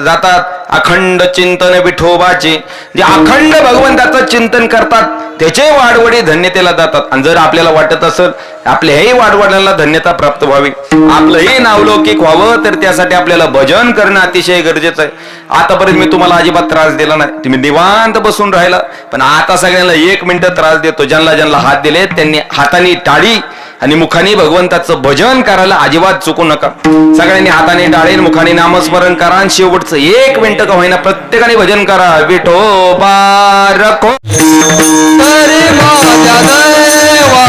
जातात. अखंड चिंतन विठोबाचे जे अखंड भगवंताचं चिंतन करतात त्याचे वाडवडी धन्यतेला जातात. आणि जर आपल्याला वाटत असेल आपल्याही वाडवडिलांना धन्यता प्राप्त व्हावी, आपलंही नावलौकिक व्हावं, तर त्यासाठी आपल्याला भजन करणं अतिशय गरजेचं आहे. आतापर्यंत मी तुम्हाला अजिबात त्रास दिला नाही, तुम्ही निवांत बसून राहिला. पण आता सगळ्यांना 1 मिनिट त्रास देतो. ज्यांना ज्यांना हात दिले त्यांनी हाताने टाळी आणि मुखाने भगवंताचं भजन करायला अजिबात चुकू नका. सगळ्यांनी हाताने टाळी, मुखाने नामस्मरण करा आणि शेवटचं 1 मिनिट का होईना प्रत्येकाने भजन करा. विठोबा रखो तरी माझ्या देवा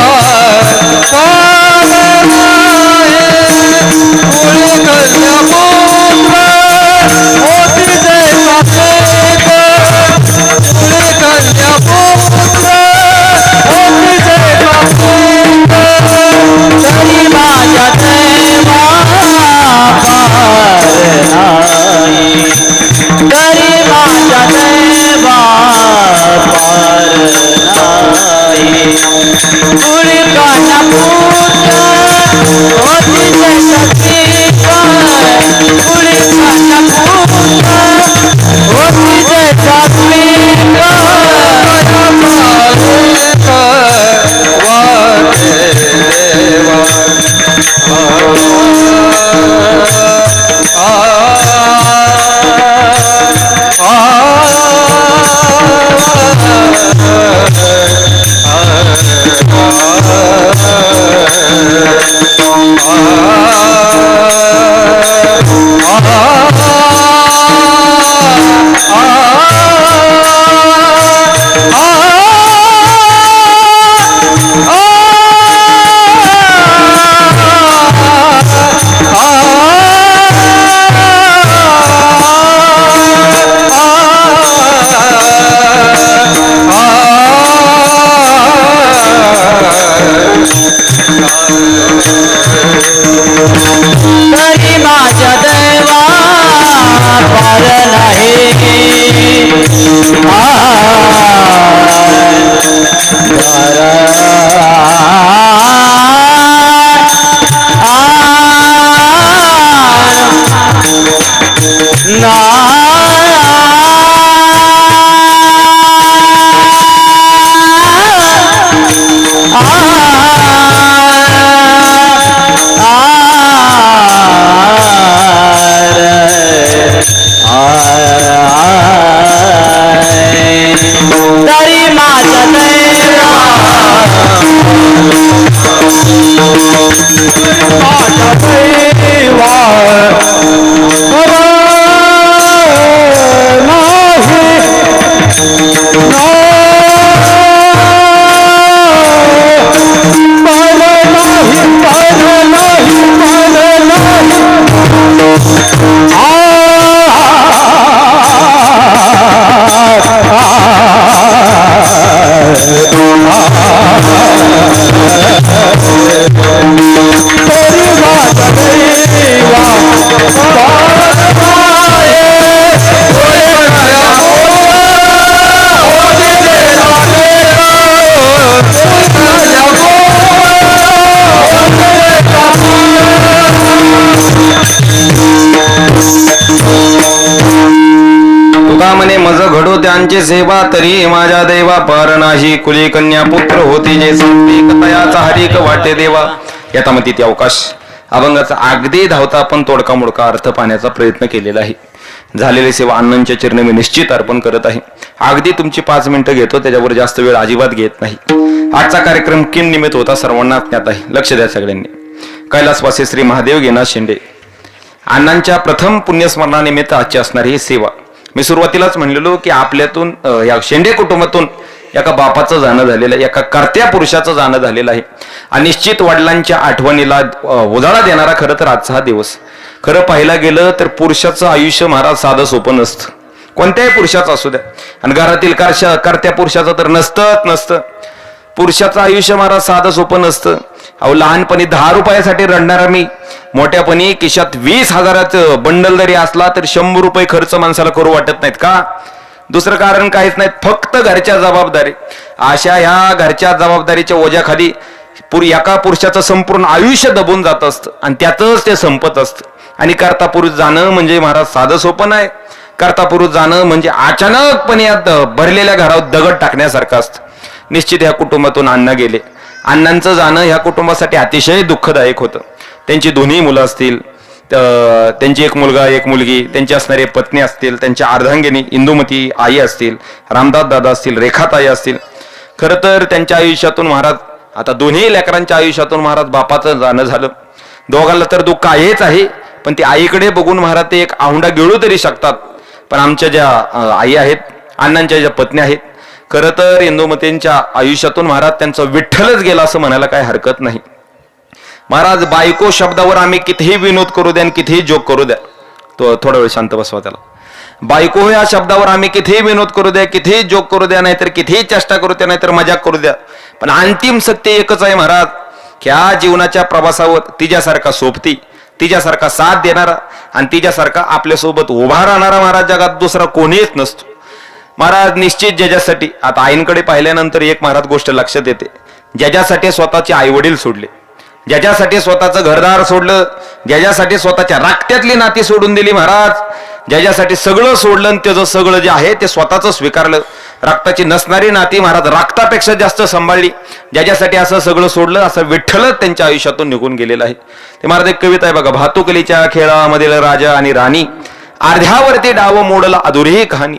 म्हणे मज घडो त्यांचे सेवा तरी माझ्या देवा पार नाही. कुली कन्या पुत्र होती जे सांत्विक तयाचा हरिक वाटे देवा. यथामती ते अवकाश अभंगाचा अगदी धावता आपण तोडका मोडका अर्थ पाहण्याचा प्रयत्न केलेला आहे. झालेली सेवा अण्णांच्या चरणी मी निश्चित अर्पण करत आहे. अगदी तुमची 5 मिनिटं घेतो, त्याच्यावर जास्त वेळ अजिबात घेत नाही. आजचा कार्यक्रम किन निमित्त होता सर्वांना ज्ञात आहे. लक्ष द्या सगळ्यांनी. कैलासवासी श्री महादेव गेना शेंडे अण्णांच्या प्रथम पुण्यस्मरणानिमित्त आजची असणारी ही सेवा. मी सुरुवातीलाच म्हणलेलो की आपल्यातून या शेंडे कुटुंबातून एका बापाचं जाणं झालेलं आहे, एका कर्त्या पुरुषाचं जाणं झालेलं आहे. आणि निश्चित वडिलांच्या आठवणीला उजाळा देणारा खरं तर आजचा हा दिवस. खरं पाहायला गेलं तर पुरुषाचं आयुष्य महाराज साधं सोपं नसतं, कोणत्याही पुरुषाचं असू द्या. आणि घरातील कर्त्या पुरुषाचं तर नसतं. पुरुषाचं आयुष्य महाराज साधं सोपं नसतं. अहो, लहानपणी 10 रुपयासाठी रडणारा मी मोठ्यापणी खिशात 20,000 बंडल जरी असला तर 100 रुपये खर्च माणसाला करू वाटत नाहीत का? दुसरं कारण काहीच नाही, फक्त घरच्या जबाबदारी. अशा ह्या घरच्या जबाबदारीच्या ओझ्याखाली एका पुरुषाचं संपूर्ण आयुष्य दबून जात असतं आणि त्यातच ते संपत असतं. आणि कर्ता पुरुष जाणं म्हणजे महाराज साधं सोपं नाही. कर्ता पुरुष जाणं म्हणजे अचानकपणे भरलेल्या घरावर दगड टाकण्यासारखं असतं. निश्चित ह्या कुटुंबातून अण्णा गेले. अण्णांचं जाणं ह्या कुटुंबासाठी अतिशय दुःखदायक होतं. त्यांची दोन्ही मुलं असतील, त्यांची एक मुलगा एक मुलगी, त्यांची असणारी पत्नी असतील, त्यांच्या अर्धांगिनी इंदुमती आई असतील, रामदास दादा असतील, रेखाताई असतील. खरं तर त्यांच्या आयुष्यातून महाराज आता दोन्ही लेकरांच्या आयुष्यातून महाराज बापाचं जाणं झालं. दोघांना तर दुःख आहेच आहे, पण ते आईकडे बघून महाराज ते एक औंढा गिळू तरी शकतात. पण आमच्या ज्या आई आहेत, अण्णांच्या ज्या पत्नी आहेत, खरं तर इंदुमतींच्या आयुष्यातून महाराज त्यांचा विठ्ठलच गेला असं म्हणायला काही हरकत नाही. महाराज बायको शब्दावर आम्ही कितीही विनोद करू द्या आणि कितीही जोक करू द्या, तो थोडा वेळ शांत बसवा त्याला. बायको या शब्दावर आम्ही कितीही विनोद करू द्या, कितीही जोक करू द्या, नाहीतर कितीही चेष्टा करू द्या, नाहीतर मजाक करू द्या, पण अंतिम सत्य एकच आहे महाराज. ह्या जीवनाच्या प्रवासावर तिच्यासारखा सोबती, तिच्यासारखा साथ देणारा आणि तिच्यासारखा आपल्यासोबत उभा राहणारा महाराज जगात दुसरा कोणीच नसतो. महाराज निश्चित ज्याच्यासाठी आता आईंकडे पाहिल्यानंतर एक महाराज गोष्ट लक्षात येते, ज्याच्यासाठी स्वतःचे आई वडील सोडले, ज्याच्यासाठी स्वतःचं घरदार सोडलं, ज्याच्यासाठी स्वतःच्या रक्तातली नाती सोडून दिली महाराज, ज्याच्यासाठी सगळं सोडलं आणि त्याचं सगळं जे आहे ते स्वतःच स्वीकारलं, रक्ताची नसणारी नाती महाराज रक्तापेक्षा जास्त सांभाळली, ज्याच्यासाठी असं सगळं सोडलं, असं विठ्ठलच त्यांच्या आयुष्यातून निघून गेलेलं आहे. ते महाराज एक कविता आहे बघा, भातुकलीच्या खेळामधील राजा आणि राणी, अर्ध्यावरती डाव मोडला अधुरी कहाणी.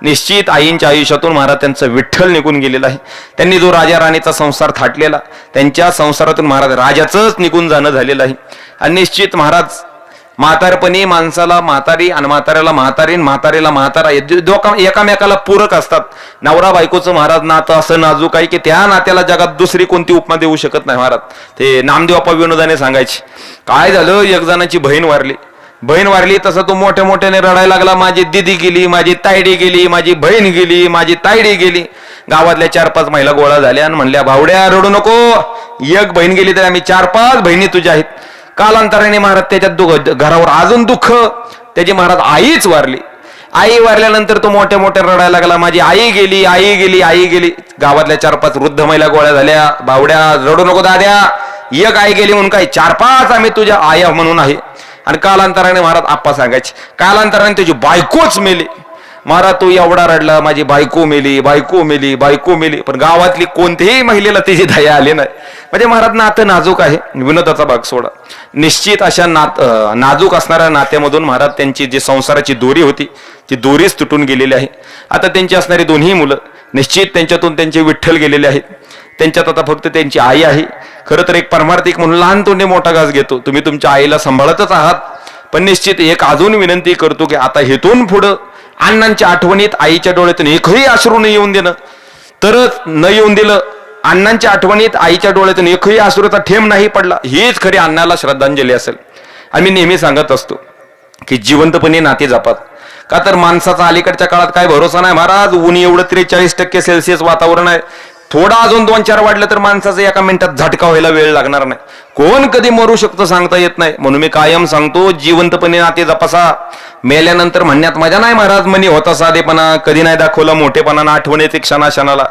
निश्चित आईंच्या आयुष्यातून महाराज त्यांचं विठ्ठल निघून गेलेलं आहे. त्यांनी जो राजा राणीचा संसार थाटलेला, त्यांच्या संसारातून महाराज राजाचंच निघून जाणं झालेलं आहे. आणि निश्चित महाराज म्हातारपणी माणसाला म्हातारी आणि म्हाताऱ्याला म्हातारी, म्हातारीला म्हातारा एकामेकाला पूरक असतात. नवरा बायकोचं महाराज नातं असं नाजूक आहे की त्या नात्याला जगात दुसरी कोणती उपमा देऊ शकत नाही महाराज. ते नामदेव अप्पा विनोदाने सांगायचे, काय झालं, एक जणाची बहीण वारली, तसं तो मोठ्या मोठ्याने रडायला लागला, माझी दिदी गेली, माझी तायडी गेली, माझी बहीण गेली, माझी तायडी गेली. गावातल्या 4-5 महिला गोळा झाल्या आणि म्हणल्या, भावड्या रडू नको, एक बहीण गेली तर आम्ही 4-5 बहिणी तुझ्या आहेत. कालांतराने महाराज त्याच्यात घरावर अजून दुःख, त्याची महाराज आईच वारली. आई वारल्यानंतर तो मोठ्या मोठ्या रडायला लागला, माझी आई गेली. गावातल्या 4-5 वृद्ध महिला गोळ्या झाल्या, भावड्या रडू नको दाद्या, एक आई गेली म्हणून काय 4-5 आम्ही तुझ्या आया म्हणून आहे. आणि कालांतराने महाराज आप्पा सांगायचे, कालांतराने त्याची बायकोच मेली. महाराज तो एवढा रडला, माझी बायको मेली, पण गावातली कोणत्याही महिलेला त्याची दया आली नाही. म्हणजे महाराज नातं नाजूक आहे, विनोदाचा भाग सोडा. निश्चित अशा नाजूक असणाऱ्या नात्यामधून महाराज त्यांची जी संसाराची दोरी होती ती दोरीच तुटून गेलेली आहे. आता त्यांची असणारी दोन्ही मुलं निश्चित त्यांच्यातून त्यांचे विठ्ठल गेलेले आहेत. त्यांच्यात आता फक्त त्यांची आई आहे. खरं तर एक परमार्थिक म्हणून लहान तोंडे मोठा घास घेतो, तुम्ही तुमच्या आईला सांभाळतच आहात. पण निश्चित एक अजून विनंती करतो की आता हेतून पुढं अण्णांच्या आठवणीत आईच्या डोळ्यातून एकही अश्रू न येऊन देणं, तरच न येऊन दिलं, अण्णांच्या आठवणीत आईच्या डोळ्यातून एकही अश्रूचा थेंब नाही पडला, हीच खरी अण्णाला श्रद्धांजली असेल. आणि मी नेहमी सांगत असतो की जिवंतपणे नाते जपात. का तर माणसाचा अलीकडच्या काळात काय भरोसा नाही महाराज. ऊन एवढं 43% सेल्सिअस वातावरण आहे, थोडा अजून 2-4 वाढलं तर माणसाचं एका मिनिटात झटका व्हायला वेळ लागणार नाही. कोण कधी मरू शकतो सांगता येत नाही. म्हणून मी कायम सांगतो, जिवंतपणे नाते जपासा. मेल्यानंतर म्हणण्यात मजा नाही महाराज, मनी होता साधेपणा, कधी नाही दाखवला मोठेपणा, आठवणीचे क्षणाक्षणाला.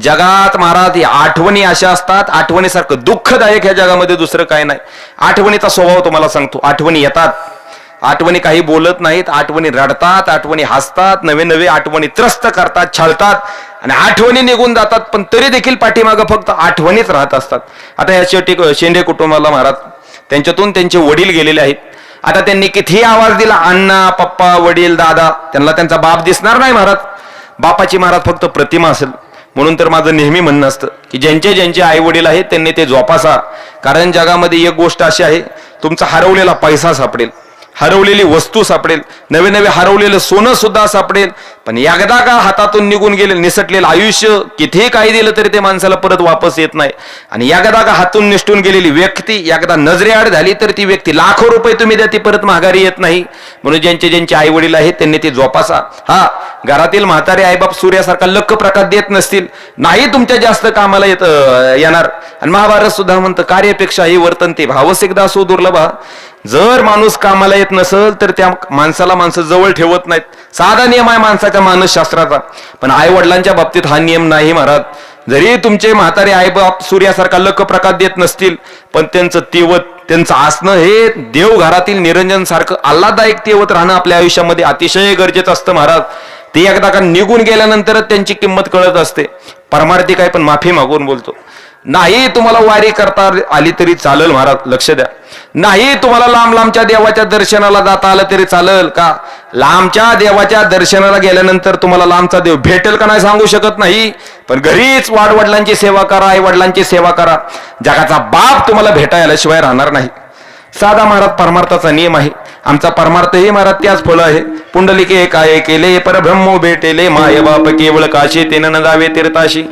जगात महाराज आठवणी अशा असतात, आठवणीसारखं दुःखदायक ह्या जगामध्ये दुसरं काय नाही. आठवणीचा स्वभाव तुम्हाला सांगतो, आठवणी येतात, आठवणी काही बोलत नाहीत, आठवणी रडतात, आठवणी हसतात, नवे नवे आठवणी त्रस्त करतात, छळतात आणि आठवणी निघून जातात. पण तरी देखील पाठीमागं फक्त आठवणीच राहत असतात. आता या शेंडे कुटुंबाला महाराज त्यांच्यातून त्यांचे वडील गेलेले आहेत. आता त्यांनी कितीही आवाज दिला, अण्णा, पप्पा, वडील, दादा, त्यांना त्यांचा बाप दिसणार नाही महाराज. बापाची महाराज फक्त प्रतिमा असेल. म्हणून तर माझं नेहमी म्हणणं असतं की ज्यांचे ज्यांचे आई वडील आहेत त्यांनी ते जोपासा. कारण जगामध्ये एक गोष्ट अशी आहे, तुमचा हरवलेला पैसा सापडेल, हरवलेली वस्तू सापडेल, नवे नवे हरवलेलं सोनं सुद्धा सापडेल, पण एकदा का हातातून निघून गेले निसटलेलं आयुष्य कितीही काही दिलं तरी ते माणसाला परत वापस येत नाही. आणि एकदा का हातून निसटून गेलेली व्यक्ती एकदा नजरेआड झाली तर ती व्यक्ती लाखो रुपये तुम्ही द्या ती परत माघारी येत नाही. म्हणून ज्यांचे ज्यांचे आई वडील आहेत त्यांनी ते जोपासा. हा, घरातील म्हातारे आईबाप सूर्यासारखा लक्क प्रकाश देत नसतील, नाही तुमच्या जास्त कामाला येणार. आणि महाभारत सुद्धा म्हणतं कार्यापेक्षा हे वर्तन ते भावस एकदा असो दुर्लभ. जर माणूस कामाला येत नसेल तर त्या माणसाला माणसं जवळ ठेवत नाहीत. साधा नियम आहे माणसाच्या मानसशास्त्राचा. पण आई वडिलांच्या बाबतीत हा नियम नाही महाराज. जरी तुमचे म्हातारे आईबाप सूर्यासारखा लक्क प्रकाश देत नसतील, पण त्यांचं तेवत, त्यांचं आसनं हे देवघरातील निरंजन सारखं आल्हादायक तेवत राहणं आपल्या आयुष्यामध्ये अतिशय गरजेचं असतं महाराज. ते एकदा का निघून गेल्यानंतरच त्यांची किंमत कळत असते. परमार्थी काय पण माफी मागून बोलतो. नाही तुम्हाला वारी करता आली तरी चालेल महाराज, लक्ष द्या. नाही तुम्हाला लांब लांबच्या देवाच्या दर्शनाला जाता आलं तरी चालेल का? लांबच्या देवाच्या दर्शनाला गेल्यानंतर तुम्हाला लांबचा देव भेटेल का नाही सांगू शकत नाही. पण घरीच वाडवडिलांची सेवा करा, आई वडिलांची सेवा करा. जगाचा बाप तुम्हाला भेटायला शिवाय राहणार नाही. साधा महाराज परमार्थाचा नियम आहे. आमचा परमार्थ हे महाराज त्याच फळ आहे. पुंडलिके काय केले परब्रह्म भेटेले, माय बाप केवळ काशी तेन न जावे तीर्थाशी.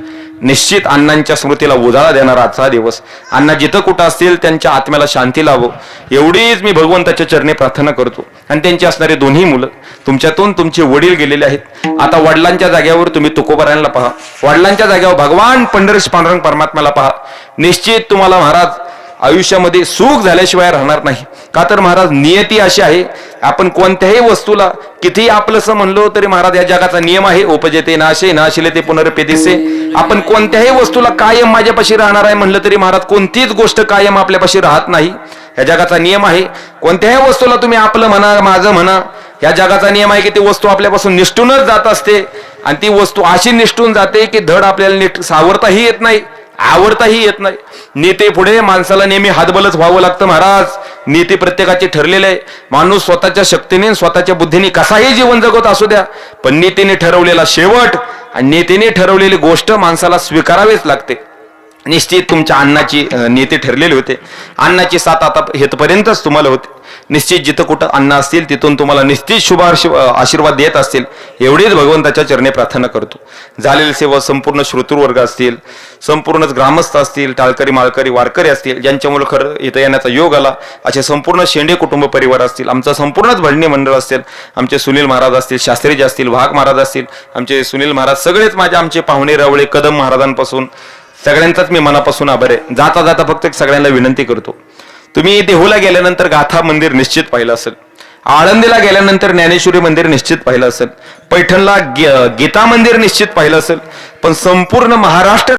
निश्चित अण्णांच्या स्मृतीला उजाळा देणारा आजचा दिवस. अण्णा जिथं कुठं असतील त्यांच्या आत्म्याला शांती लाभो एवढीच मी भगवंताच्या चरणी प्रार्थना करतो. आणि त्यांची असणारी दोन्ही मुलं, तुमच्यातून तुमचे वडील गेलेले आहेत. आता वडिलांच्या जाग्यावर तुम्ही तुकोबारायणला पहा, वडिलांच्या जाग्यावर भगवान पंढरीश पांडुरंग परमात्म्याला पहा. निश्चित तुम्हाला महाराज आयुष्यामध्ये सुख झाल्याशिवाय राहणार नाही. का तर महाराज नियती अशी आहे, आपण कोणत्याही वस्तूला किती आपलंसं म्हणलो तरी महाराज या जगाचा नियम आहे, उपजेते नाशे नाशिले ते पुनर्पेदिसे. आपण कोणत्याही वस्तूला कायम माझ्यापाशी राहणार आहे म्हणलं तरी महाराज कोणतीच गोष्ट कायम आपल्यापाशी राहत नाही. या जगाचा नियम आहे. कोणत्याही वस्तूला तुम्ही आपलं म्हणा, माझं म्हणा, या जगाचा नियम आहे की ती वस्तू आपल्यापासून निष्ठूनच जात असते. आणि ती वस्तू अशी निष्ठून जाते की धड आपल्याला नीट सावरताही येत नाही, आवडताही येत नाही. नीती पुढे माणसाला नेहमी हातबलच व्हावं लागतं महाराज. नीती प्रत्येकाची ठरलेली आहे. माणूस स्वतःच्या शक्तीने स्वतःच्या बुद्धीने कसाही जीवन जगत असू द्या, पण नीतीने ठरवलेला शेवट आणि नीतीने ठरवलेली गोष्ट माणसाला स्वीकारावीच लागते. निश्चित तुमच्या अण्णाची नीती ठरलेली होते. अण्णाची साथ आता हेतपर्यंतच तुम्हाला होते. निश्चित जिथं कुठं अन्न असतील तिथून तुम्हाला निश्चित शुभ आशीर्वाद देत असतील एवढीच भगवंताच्या चरणी प्रार्थना करतो. झालेली सेवा संपूर्ण श्रोतृवर्ग असतील, संपूर्णच ग्रामस्थ असतील, टाळकरी माळकरी वारकरी असतील, ज्यांच्यामुळे खरं इथं येण्याचा योग आला असे संपूर्ण शेंडे कुटुंब परिवार असतील, आमचं संपूर्णच भजनी मंडळ असेल, आमचे सुनील महाराज असतील, शास्त्रीजी असतील, वाघ महाराज असतील, आमचे सुनील महाराज, सगळेच माझे आमचे पाहुणे रावळे कदम महाराजांपासून सगळ्यांचाच मी मनापासून आभार आहे. जाता जाता फक्त सगळ्यांना विनंती करतो, तुम्ही देहूला गेल्यानंतर गाथा मंदिर निश्चित पाहिलं असेल, आळंदीला गेल्यानंतर ज्ञानेश्वरी मंदिर निश्चित पाहिलं असेल, पैठणला गीता मंदिर निश्चित पाहिलं असेल, पण संपूर्ण महाराष्ट्र